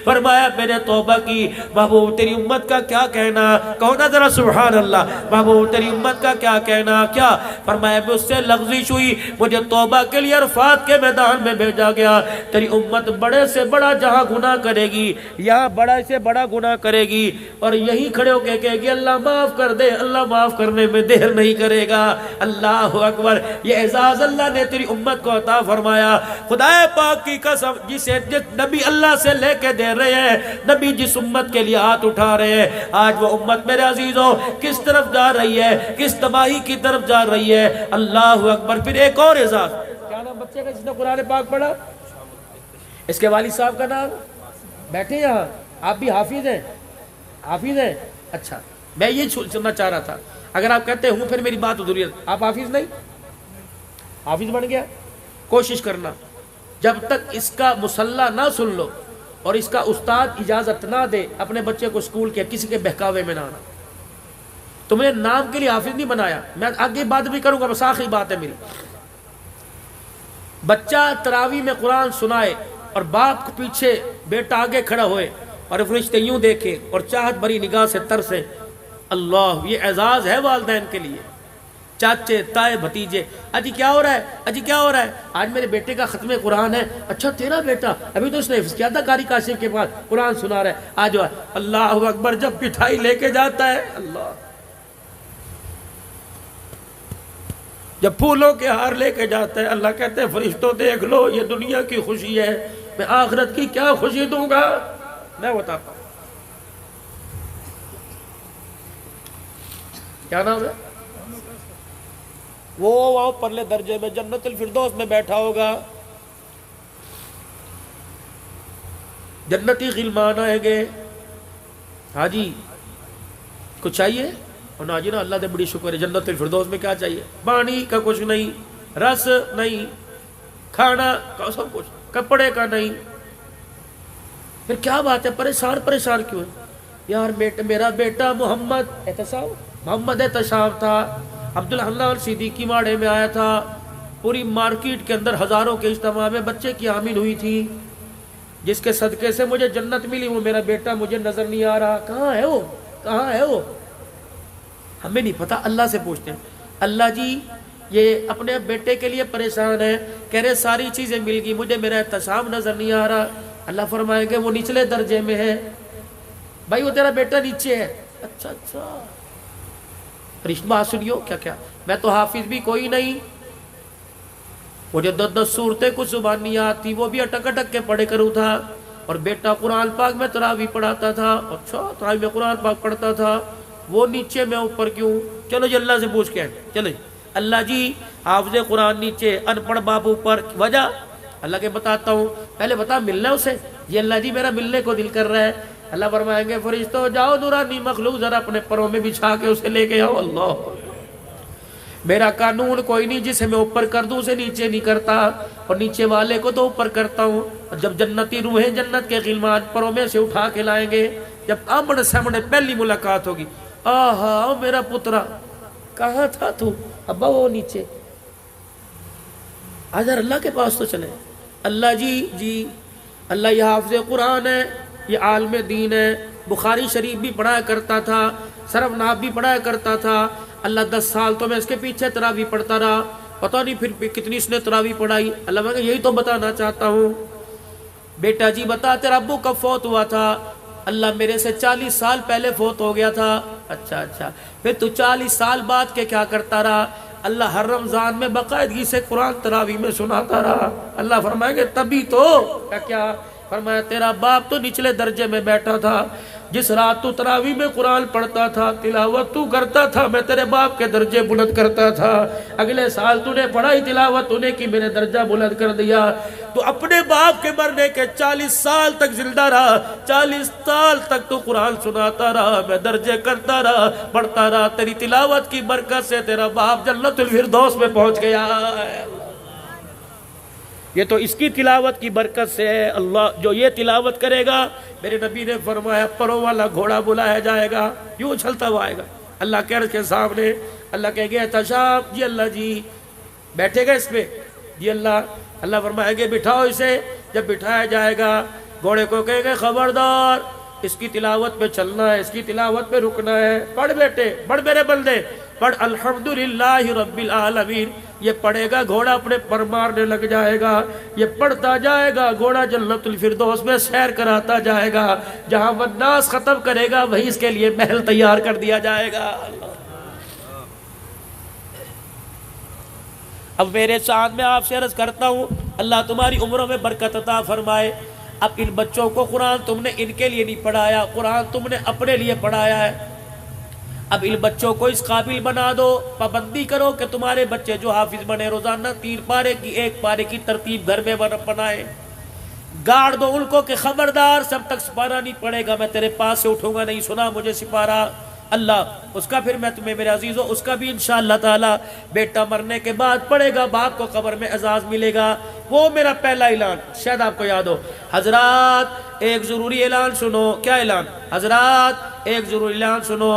فرمایا میں نے توبہ کی. محبوب تیری امت کا کیا کہنا؟ کہو نا ذرا سبحان اللہ. محبوب تیری امت کا کیا کہنا؟ کیا فرمایا مجھ سے لغزش ہوئی, مجھے توبہ کے لیے عرفات کے میدان میں بھیجا گیا. تیری امت بڑے سے بڑا جہاں گناہ کرے گی, یہاں بڑا سے بڑا گناہ کرے گی, اور یہی کھڑے ہو کے کہے گی اللہ معاف کر دے. اللہ معاف کرنے میں دیر نہیں کرے گا. اللہ اکبر. یہ اعزاز اللہ نے تیری امت کو عطا فرمایا. خدا پاک کی قسم جس نبی اللہ سے لے کے دے رہے ہیں, نبی جس امت کے لیے ہاتھ اٹھا رہے ہیں, آج وہ امت میرے عزیزوں کس طرف جا رہی ہے, کس تباہی کی طرف جا رہی ہے. اللہ اکبر. پھر ایک اور اعزاز. کیا نام بچے کا جس نے قرآن پاک پڑھا؟ اس کے والد صاحب کا نام بیٹھے یہاں. آپ بھی حافظ ہیں؟ حافظ ہیں. اچھا میں یہ سننا چاہ رہا تھا. اگر آپ کہتے ہوں پھر میری بات ادھوری ہے. آپ حافظ نہیں؟ حافظ بن گیا. کوشش کرنا جب تک اس کا مسلح نہ سن لو اور اس کا استاد اجازت نہ دے اپنے بچے کو اسکول کے کسی کے بہکاوے میں نہ آنا. تم نے نام کے لیے حافظ نہیں بنایا. میں آگے بات بھی کروں گا, بس آخری بات ہے میری. بچہ تراویح میں قرآن سنائے اور باپ کے پیچھے بیٹا آگے کھڑا ہوئے اور فرشتے یوں دیکھیں اور چاہت بھری نگاہ سے ترسیں. اللہ, یہ اعزاز ہے والدین کے لیے. چاچے تائے بھتیجے, اجی کیا ہو رہا ہے, اجی کیا ہو رہا ہے, آج میرے بیٹے کا ختم قرآن ہے. اچھا تیرا بیٹا, ابھی تو اس نے حفظ کیا تھا قاری کاشف کے پاس, قرآن سنا رہا ہے, آج. اللہ اکبر. جب مٹھائی لے کے جاتا ہے, اللہ, جب پھولوں کے ہار لے کے جاتا ہے, اللہ کہتے ہیں فرشتوں دیکھ لو یہ دنیا کی خوشی ہے, میں آخرت کی کیا خوشی دوں گا. میں بتاتا ہوں. کیا نام ہے وہ وہاں پرلے درجے میں جنت الفردوس میں بیٹھا ہوگا. جنتی غلمان آئیں گے. ہاں جی کچھ چاہیے؟ اور نا جی نا اللہ دے بڑی شکر ہے. جنت الفردوس میں کیا چاہیے؟ پانی کا کچھ نہیں, رس نہیں, کھانا کا سب کچھ, کپڑے کا نہیں. پھر کیا بات ہے, پریشان کیوں ہے یار؟ میرا بیٹا محمد احتساب تھا, عبدالحلہ صدیقی ماڑے میں آیا تھا, پوری مارکیٹ کے اندر ہزاروں کے اجتماع میں بچے کی آمین ہوئی تھی, جس کے صدقے سے مجھے جنت ملی. وہ میرا بیٹا مجھے نظر نہیں آ رہا. کہاں ہے وہ, کہاں ہے وہ؟ ہمیں نہیں پتا, اللہ سے پوچھتے ہیں. اللہ جی یہ اپنے بیٹے کے لیے پریشان ہے، کہہ رہے ساری چیزیں مل گئی، مجھے میرا احتساب نظر نہیں آ رہا۔ اللہ فرمائیں گے وہ نچلے درجے میں ہے، بھائی وہ تیرا بیٹا نیچے ہے۔ اچھا اچھا، رشمہ سنیو کیا کیا، میں تو حافظ بھی کوئی نہیں، مجھے 10 صورتیں کچھ زبان نہیں آتی، وہ بھی اٹک اٹک کے پڑھے کروں تھا، اور بیٹا قرآن پاک میں تراویح پڑھاتا تھا۔ اچھا تراویح میں قرآن پاک پڑھتا تھا، وہ نیچے میں اوپر کیوں؟ چلو جی اللہ سے پوچھ کے چلے، اللہ جی حافظ قرآن نیچے، ان پڑھ باپ اوپر، وجہ اللہ کے بتاتا ہوں، پہلے بتا ملنا ہے اسے؟ یہ اللہ جی میرا ملنے کو دل کر رہا ہے۔ اللہ فرمائیں گے فرشتوں جاؤ نورانی مخلوق ذرا اپنے پروں میں بچھا کے اسے لے کے آؤ۔ اللہ، میرا قانون کوئی نہیں جسے میں اوپر کر دوں اسے نیچے نہیں کرتا، اور نیچے والے کو تو اوپر کرتا ہوں۔ اور جب جنتی روحیں جنت کے غلمان پروں میں سے اٹھا کے لائیں گے، جب آمنے سامنے پہلی ملاقات ہوگی، آہا میرا پترا کہاں تھا تو؟ ابا وہ نیچے، آدھر اللہ کے پاس تو چلے۔ اللہ جی اللہ یہ حافظ قرآن ہے، یہ عالم دین ہے، بخاری شریف بھی پڑھایا کرتا تھا، صرف ناب بھی پڑھایا کرتا تھا۔ اللہ 10 سال تو میں اس کے پیچھے تراویح پڑھتا رہا، پتہ نہیں پھر کتنی اس نے تراویح پڑھائی۔ اللہ میں یہی تو بتانا چاہتا ہوں۔ بیٹا جی بتا تیرا ابو کب فوت ہوا تھا؟ اللہ میرے سے 40 سال پہلے فوت ہو گیا تھا۔ اچھا پھر تو 40 سال بعد کے کیا کرتا رہا؟ اللہ ہر رمضان میں باقاعدگی سے قرآن تراویح میں سناتا رہا۔ اللہ فرمائے گے تبھی تو کیا فرمایا تیرا باپ تو نچلے درجے میں بیٹھا تھا، جس رات تو تراویح میں قرآن پڑھتا تھا، تلاوت تو کرتا تھا، میں تیرے باپ کے درجے بلند کرتا تھا۔ اگلے سال تو نے پڑھائی تلاوت تو نے کی، میں نے درجہ بلند کر دیا۔ تو اپنے باپ کے مرنے کے 40 سال تک زندہ رہا، 40 سال تک تو قرآن سناتا رہا، میں درجے کرتا رہا، پڑھتا رہا، تیری تلاوت کی برکت سے تیرا باپ جنت الفردوس میں پہنچ گیا۔ یہ تو اس کی تلاوت کی برکت سے ہے۔ اللہ جو یہ تلاوت کرے گا، میرے نبی نے فرمایا پروں والا گھوڑا بلایا جائے گا، یوں اچھلتا ہوا آئے گا اللہ کے عرش کے سامنے۔ اللہ کہے گے تشاف جی اللہ جی بیٹھے گا اس پہ جی اللہ فرمائے گے بٹھاؤ اسے۔ جب بٹھایا جائے گا گھوڑے کو کہے گے خبردار اس کی تلاوت پہ چلنا ہے، اس کی تلاوت پہ رکنا ہے، پڑھ بیٹے پڑھ میرے بندے پڑھ الحمدللہ رب العالمین۔ یہ پڑھے گا گھوڑا اپنے پر مارنے لگ جائے گا، یہ پڑھتا جائے گا گھوڑا جنت الفردوس میں سیر کراتا جائے گا، جہاں والناس ختم کرے گا وہیں اس کے لیے محل تیار کر دیا جائے گا۔ اب میرے ساتھ میں آپ سے عرض کرتا ہوں اللہ تمہاری عمروں میں برکت عطا فرمائے۔ اب ان بچوں کو قرآن تم نے ان کے لیے نہیں پڑھایا، قرآن تم نے اپنے لیے پڑھایا ہے۔ اب ان بچوں کو اس قابل بنا دو، پابندی کرو کہ تمہارے بچے جو حافظ بنے، روزانہ 3 پارے کی 1 پارے کی ترتیب گھر میں بنائے، گاڑ دو ان کو کہ خبردار سب تک سپارہ نہیں پڑے گا، میں تیرے پاس سے اٹھوں گا نہیں، سنا مجھے سپارہ اللہ اس کا پھر میں تمہیں میرے عزیزوں اس کا بھی انشاءاللہ تعالی بیٹا مرنے کے بعد پڑے گا، باپ کو قبر میں اعزاز ملے گا۔ وہ میرا پہلا اعلان شاید آپ کو یاد ہو۔ حضرات ایک ضروری اعلان سنو۔ کیا اعلان؟ حضرات ایک ضروری اعلان سنو،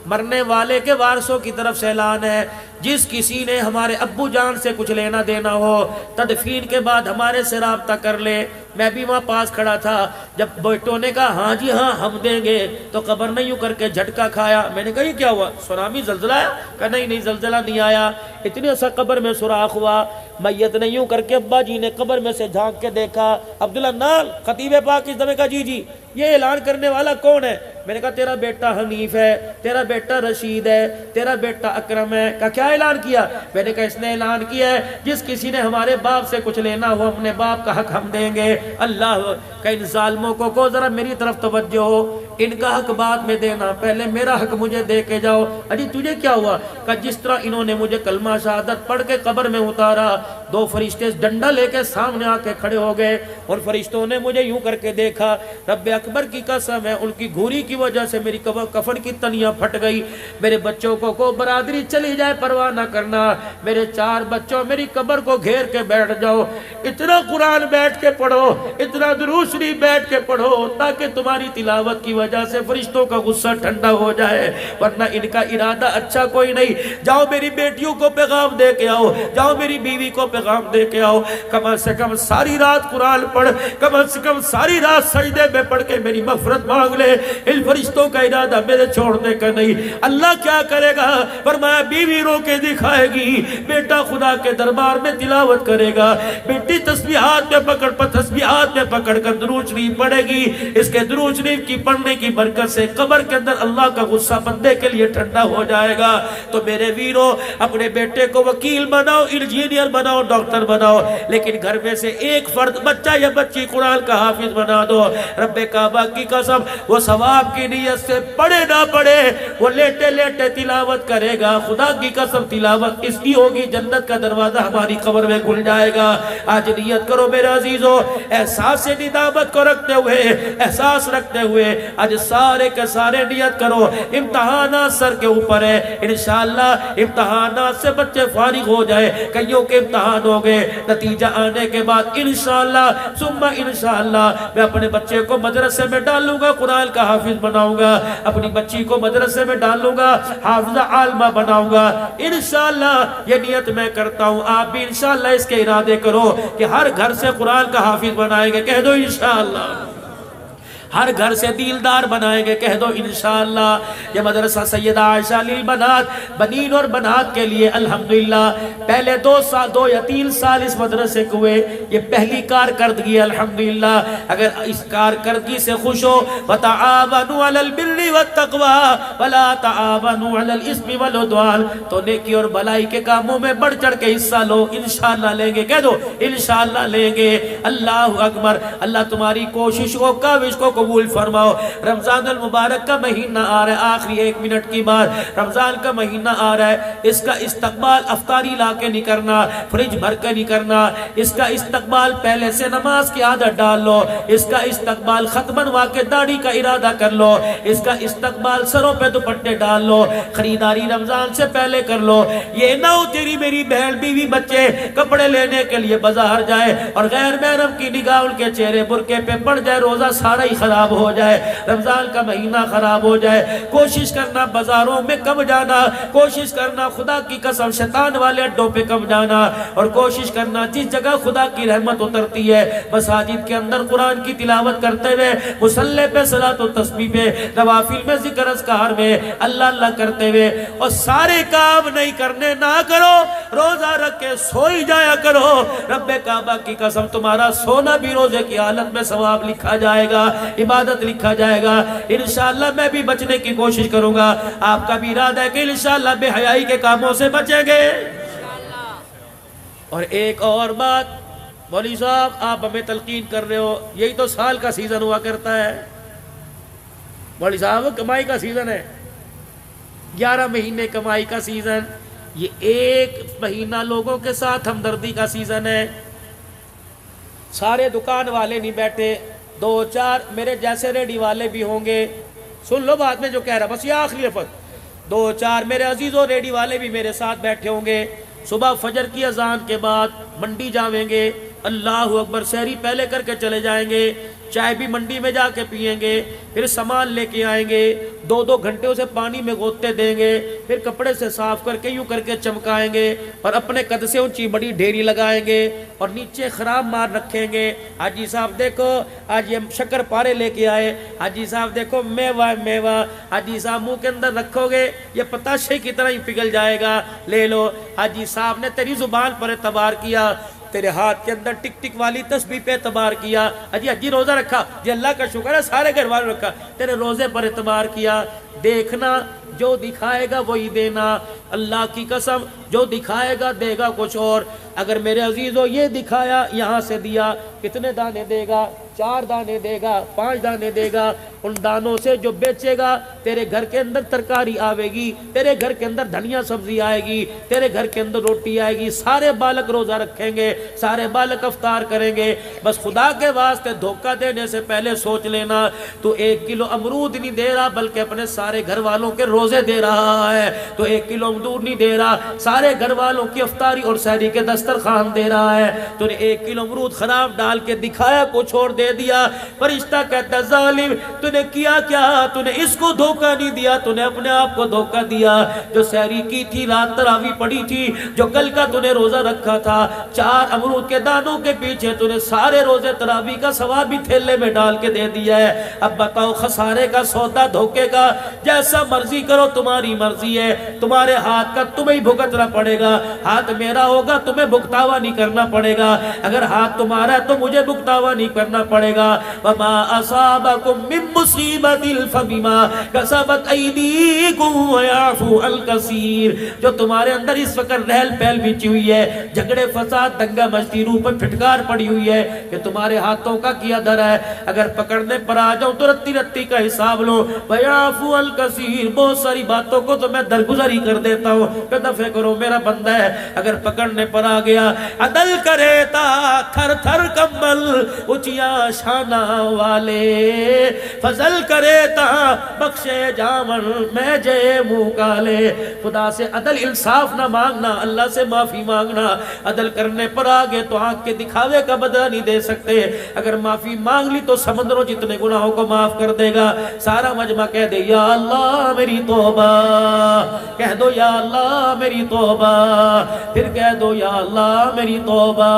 مرنے والے کے وارثوں کی طرف سے اعلان ہے، جس کسی نے ہمارے ابو جان سے کچھ لینا دینا ہو تدفین کے بعد ہمارے سے رابطہ کر لے۔ میں بھی وہاں پاس کھڑا تھا، جب بیٹوں نے کہا ہاں جی ہاں ہم دیں گے تو قبر نے یوں کر کے جھٹکا کھایا۔ میں نے کہا یہ کیا ہوا؟ سونامی زلزلہ آیا؟ کہا نہیں زلزلہ نہیں آیا، اتنے سا قبر میں سوراخ ہوا، میت نے یوں کر کے ابا جی نے قبر میں سے جھانک کے دیکھا۔ عبداللہ نال خطیب پاک اس دفعہ کہا جی یہ اعلان کرنے والا کون ہے؟ میں نے کہا تیرا بیٹا حنیف ہے، تیرا بیٹا رشید ہے، تیرا بیٹا اکرم ہے۔ کہا کیا اعلان کیا؟ میں نے کہا اس نے اعلان کیا ہے جس کسی نے ہمارے باپ سے کچھ لینا ہو اپنے باپ کا حق ہم دیں گے۔ اللہ کہ ان ظالموں کو ذرا میری طرف توجہ ہو، ان کا حق بعد میں دینا، پہلے میرا حق مجھے دے کے جاؤ۔ اجی تجھے کیا ہوا؟ کہ جس طرح انہوں نے مجھے کلمہ شہادت پڑھ کے قبر میں اتارا، 2 فرشتے ڈنڈا لے کے سامنے آ کے کھڑے ہو گئے، اور فرشتوں نے مجھے یوں کر کے دیکھا، رب اکبر کی قسم ہے ان کی گھوری کی وجہ سے میری کفن کی تنیاں پھٹ گئی۔ میرے بچوں کو برادری چلی جائے پرواہ نہ کرنا، میرے 4 بچوں میری قبر کو گھیر کے بیٹھ جاؤ، اتنا قرآن بیٹھ کے پڑھو، اتنا درود شریف بیٹھ کے پڑھو، تاکہ تمہاری تلاوت کی وجہ سے فرشتوں کا غصہ ٹھنڈا ہو جائے، ورنہ ان کا ارادہ اچھا کوئی نہیں۔ جاؤ میری بیٹیوں کو پیغام دے کے آؤ، جاؤ میری بیوی کو پیغام دے کے آؤ، کم سے کم ساری رات قرآن پڑھ، کم سے کم ساری رات سجدے میں پڑھ کے میری مغفرت مانگ لے۔ ان فرشتوں کا ارادہ میرے چھوڑنے کا نہیں۔ اللہ کیا کرے گا؟ فرمایا بیوی رو کے دکھائے گی، بیٹا خدا کے دربار میں تلاوت کرے گا، بیٹی تسبیحات میں پکڑ کر درود شریف پڑھے گی۔ اس کے درود شریف کی پڑھنے کی برکت سے قبر کے اندر اللہ کا غصہ بندے کے لیے ٹھنڈا ہو جائے گا۔ تو میرے ویرو، اپنے بیٹے کو وکیل بناؤ، انجینئر بناؤ، ڈاکٹر بناؤ، لیکن گھر میں سے ایک فرد بچہ یا بچی قرآن کا حافظ بنا دو۔ رب کعبہ کی قسم، وہ ثواب کی نیت سے پڑھے نہ پڑھے، وہ لیٹے لیٹے تلاوت کرے گا۔ خدا کی قسم تلاوت اس کی ہوگی، جنت کا دروازہ ہماری قبر میں کھل جائے گا۔ آج نیت کرو میرے عزیزو، احساس ندامت کو رکھتے ہوئے، احساس رکھتے ہوئے آج سارے کے سارے نیت کرو۔ امتحانات سر کے اوپر ہے، انشاءاللہ امتحانات سے بچے فارغ ہو جائے۔ کئیوں کے امتحان ہو گئے، نتیجہ آنے کے بعد انشاءاللہ ثم انشاءاللہ میں اپنے بچے کو مدرسے میں ڈالوں گا، قرآن کا حافظ بناؤں گا، اپنی بچی کو مدرسے میں ڈالوں گا، حافظہ عالمہ بناؤں گا۔ انشاءاللہ یہ نیت میں کرتا ہوں، آپ بھی انشاءاللہ اس کے ارادے کرو کہ ہر گھر سے قرآن کا حافظ بنائیں گے، کہہ دو انشاءاللہ۔ ہر گھر سے دیلدار بنائیں گے، کہہ دو انشاءاللہ۔ یہ مدرسہ سیدہ عائشہ للبنات، بنین اور بنات کے لیے الحمدللہ پہلے 2 یا 3 سال اس مدرسے کو ہوئے، یہ پہلی کارکردگی ہے الحمدللہ۔ اگر اس کارکردگی سے خوش ہو، وَتَعَاوَنُوا عَلَى الْبِرِّ وَالتَّقْوَىٰ وَلَا تَعَاوَنُوا عَلَى الْإِثْمِ وَالْعُدْوَانِ، تو نیکی اور بلائی کے کاموں میں بڑھ چڑھ کے حصہ لو، انشاءاللہ لیں گے، کہہ دو انشاءاللہ لیں گے۔ اللہ اکبر۔ اللہ تمہاری کوشش کو، کاوش کو قبول فرماؤ۔ رمضان المبارک کا مہینہ آ رہا ہے، آخری 1 منٹ کی بات، رمضان کا مہینہ آ رہا ہے، اس کا استقبال افطاری لا کے نہیں کرنا، فریج بھر کے نہیں کرنا، اس کا استقبال پہلے سے نماز کی عادت ڈال لو، اس کا استقبال خط بنوا کے داڑھی کا ارادہ کر لو، اس کا استقبال سروں پہ دوپٹے ڈال لو، خریداری رمضان سے پہلے کر لو۔ یہ نہ ہو تیری میری بہن بیوی بچے کپڑے لینے کے لیے بازار جائے اور غیر محرم کی نگاہ ان کے چہرے برقعے پہ پڑ جائے، روزہ سارا ہی خراب ہو جائے، رمضان کا مہینہ خراب ہو جائے۔ کوشش کرنا بازاروں میں کم جانا، کوشش کرنا خدا کی قسم شیطان والے اڈوں پہ کم جانا، اور کوشش کرنا جس جگہ خدا کی رحمت اترتی ہے مساجد کے اندر قرآن کی تلاوت کرتے ہوئے، مصلی پہ صلاۃ و تسبیح پہ، نوافل میں ذکر اذکار میں اللہ اللہ کرتے ہوئے، اور سارے کام نہیں کرنے نہ کرو، روزہ رکھ کے سوئی جایا کرو۔ رب کعبہ کی قسم تمہارا سونا بھی روزے کی حالت میں ثواب لکھا جائے گا، عبادت لکھا جائے گا۔ انشاءاللہ میں بھی بچنے کی کوشش کروں گا، آپ کا بھی ارادہ ہے کہ انشاءاللہ بے حیائی کے کاموں سے بچیں گے۔ اور ایک اور بات، مولوی صاحب آپ ہمیں تلقین کر رہے ہو، یہی تو سال کا سیزن ہوا کرتا ہے مولوی صاحب، کمائی کا سیزن ہے، 11 مہینے کمائی کا سیزن، یہ 1 مہینہ لوگوں کے ساتھ ہمدردی کا سیزن ہے۔ سارے دکان والے نہیں بیٹھے، 2-4 میرے جیسے ریڈی والے بھی ہوں گے، سن لو بات میں جو کہہ رہا، بس یہ آخری لفظ، 2-4 میرے عزیزوں ریڈی والے بھی میرے ساتھ بیٹھے ہوں گے۔ صبح فجر کی اذان کے بعد منڈی جاویں گے، اللہ اکبر، سحری پہلے کر کے چلے جائیں گے، چائے بھی منڈی میں جا کے پئیں گے، پھر سامان لے کے آئیں گے، 2 گھنٹے اسے پانی میں غوطے دیں گے، پھر کپڑے سے صاف کر کے یوں کر کے چمکائیں گے، اور اپنے قد سے اونچی بڑی ڈھیری لگائیں گے، اور نیچے خراب مار رکھیں گے۔ حاجی صاحب دیکھو آج یہ شکر پارے لے کے آئے، حاجی صاحب دیکھو میوہ میوہ، حاجی صاحب منہ کے اندر رکھو گے یہ پتاشے کی طرح ہی پگھل جائے گا، لے لو۔ حاجی صاحب نے تیری زبان پر اعتبار کیا، تیرے ہاتھ کے اندر ٹک ٹک والی تسبیح پہ اعتبار کیا، حجی روزہ رکھا، جی اللہ کا شکر ہے، سارے گھر والوں رکھا، تیرے روزے پر اعتبار کیا۔ دیکھنا جو دکھائے گا وہی دینا، اللہ کی قسم جو دکھائے گا دے گا کچھ اور۔ اگر میرے عزیزو یہ دکھایا یہاں سے دیا، کتنے دانے دے گا؟ 4 دانے دے گا، 5 دانے دے گا، ان دانوں سے جو بیچے گا تیرے گھر کے اندر ترکاری آوے گی، تیرے گھر کے اندر دھنیا سبزی آئے گی، تیرے گھر کے اندر روٹی آئے گی، سارے بالک روزہ رکھیں گے، سارے بالک افطار کریں گے۔ بس خدا کے واسطے دھوکہ دینے سے پہلے سوچ لینا، تو 1 کلو امرود نہیں دے رہا بلکہ اپنے سارے گھر والوں کے روزے دے رہا ہے، تو 1 کلو امرود نہیں دے رہا، سارے گھر والوں کی افطاری اور سحری کے دسترخوان دے رہا ہے، تو نے 1 کلو امرود خراب ڈال کے دکھایا کچھ اور دے دیا۔ فرشتہ کہتا ہے ظالم تو نے کیا کیا؟ تو نے اس کو دھوکہ نہیں دیا، تو نے اپنے آپ کو دھوکہ دیا۔ جو سحری کی تھی، رات تراوی پڑی تھی، جو کل کا تو نے روزہ رکھا تھا، 4 امرود کے دانوں کے پیچھے تو نے سارے روزے تراوی کا ثواب بھی تھیلے میں ڈال کے دے دیا ہے۔ اب بتاؤ خسارے کا سودا، دھوکے کا، جیسا مرضی کرو تمہاری مرضی ہے، تمہارے ہاتھ کا تمہیں بھگتنا پڑے گا۔ ہاتھ میرا ہوگا تمہیں بھگتاوا نہیں کرنا پڑے گا، اگر ہاتھ تمہارا ہے تو مجھے بھگتاوا نہیں کرنا پڑے گا۔ وما اصابکم من مصیبت فبما کسبت ایدیکم ویعفو عن کثیر۔ جو تمہارے اندر اس وقت رہل پہل بچی ہوئی ہے، جھگڑے فساد دنگا مچتی، روح پر پھٹکار پڑی ہوئی ہے کہ تمہارے ہاتھوں کا کیا در ہے، اگر پکڑنے پر آ جاؤں تو رتی رتی کا حساب لو۔ ویعفو عن کثیر، بہت ساری باتوں کو تو میں درگزر ہی کر دیتا ہوں کہ دفع کرو میرا بندہ ہے، اگر پکڑنے پر آ گیا عدل کرے تا تھر تھر کمبل اچیا شانہ والے، فضل کرے تا بخشے جامن میں جے منہ کالے۔ خدا سے عدل انصاف نہ مانگنا، اللہ سے معافی مانگنا۔ عدل کرنے پر آگے تو آنکھ کے دکھاوے کا بدلہ نہیں دے سکتے، اگر معافی مانگ لی تو سمندروں جتنے گناہوں کو معاف کر دے گا۔ سارا مجمع کہہ دے یا اللہ میری توبہ، کہہ دو یا اللہ میری توبہ، پھر کہہ دو یا اللہ میری توبہ۔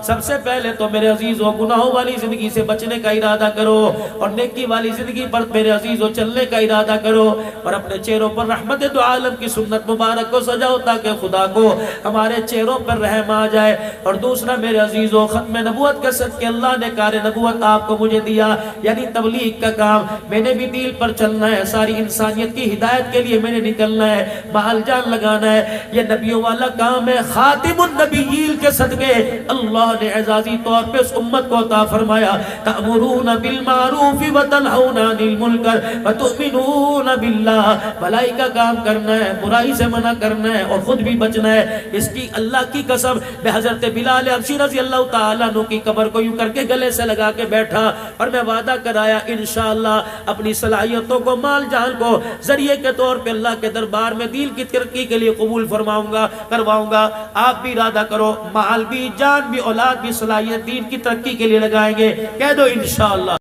سب سے پہلے تو میرے عزیزو گناہوں والی زندگی سے بچنے کا ارادہ کرو، اور نیکی والی زندگی پر میرے عزیزو چلنے کا ارادہ کرو، اور اپنے چہروں پر رحمت دو عالم کی سنت مبارک کو سجاؤ تاکہ خدا کو ہمارے چہروں پر رحم آ جائے۔ اور دوسرا میرے عزیزو، ختم نبوت کے صدقے اللہ نے کار نبوت آپ کو مجھے دیا، یعنی تبلیغ کا کام میں نے بھی دل پر چلنا ہے، ساری انسانیت کی ہدایت کے لیے میں نے نکلنا ہے، مال جان لگانا ہے، یہ نبیوں والا کام ہے۔ خاتم النبیین کے صدقے اللہ نے اعزازی طور پہ اس امت کو عطا فرمایا، تأمرون بالمعروف وتنہون عن المنکر وتؤمنون باللہ، بھلائی کا کام کرنا ہے، برائی سے منع کرنا ہے، اور خود بھی بچنا ہے۔ اس کی اللہ کی قسم، میں حضرت بلال حبشی رضی اللہ تعالیٰ عنہ کی قبر کو یوں کر کے گلے سے لگا کے بیٹھا، اور میں وعدہ کرایا انشاءاللہ اپنی صلاحیتوں کو، مال جان کو ذریعے کے طور پہ اللہ کے دربار میں دین کی ترقی کے لیے قبول فرماؤں گا، کرواؤں گا۔ آپ بھی ارادہ کرو، مال بھی، جان بھی، اولاد بھی، صلاحیت دین کی ترقی کے لیے لگائیں گے، کہہ دو انشاءاللہ۔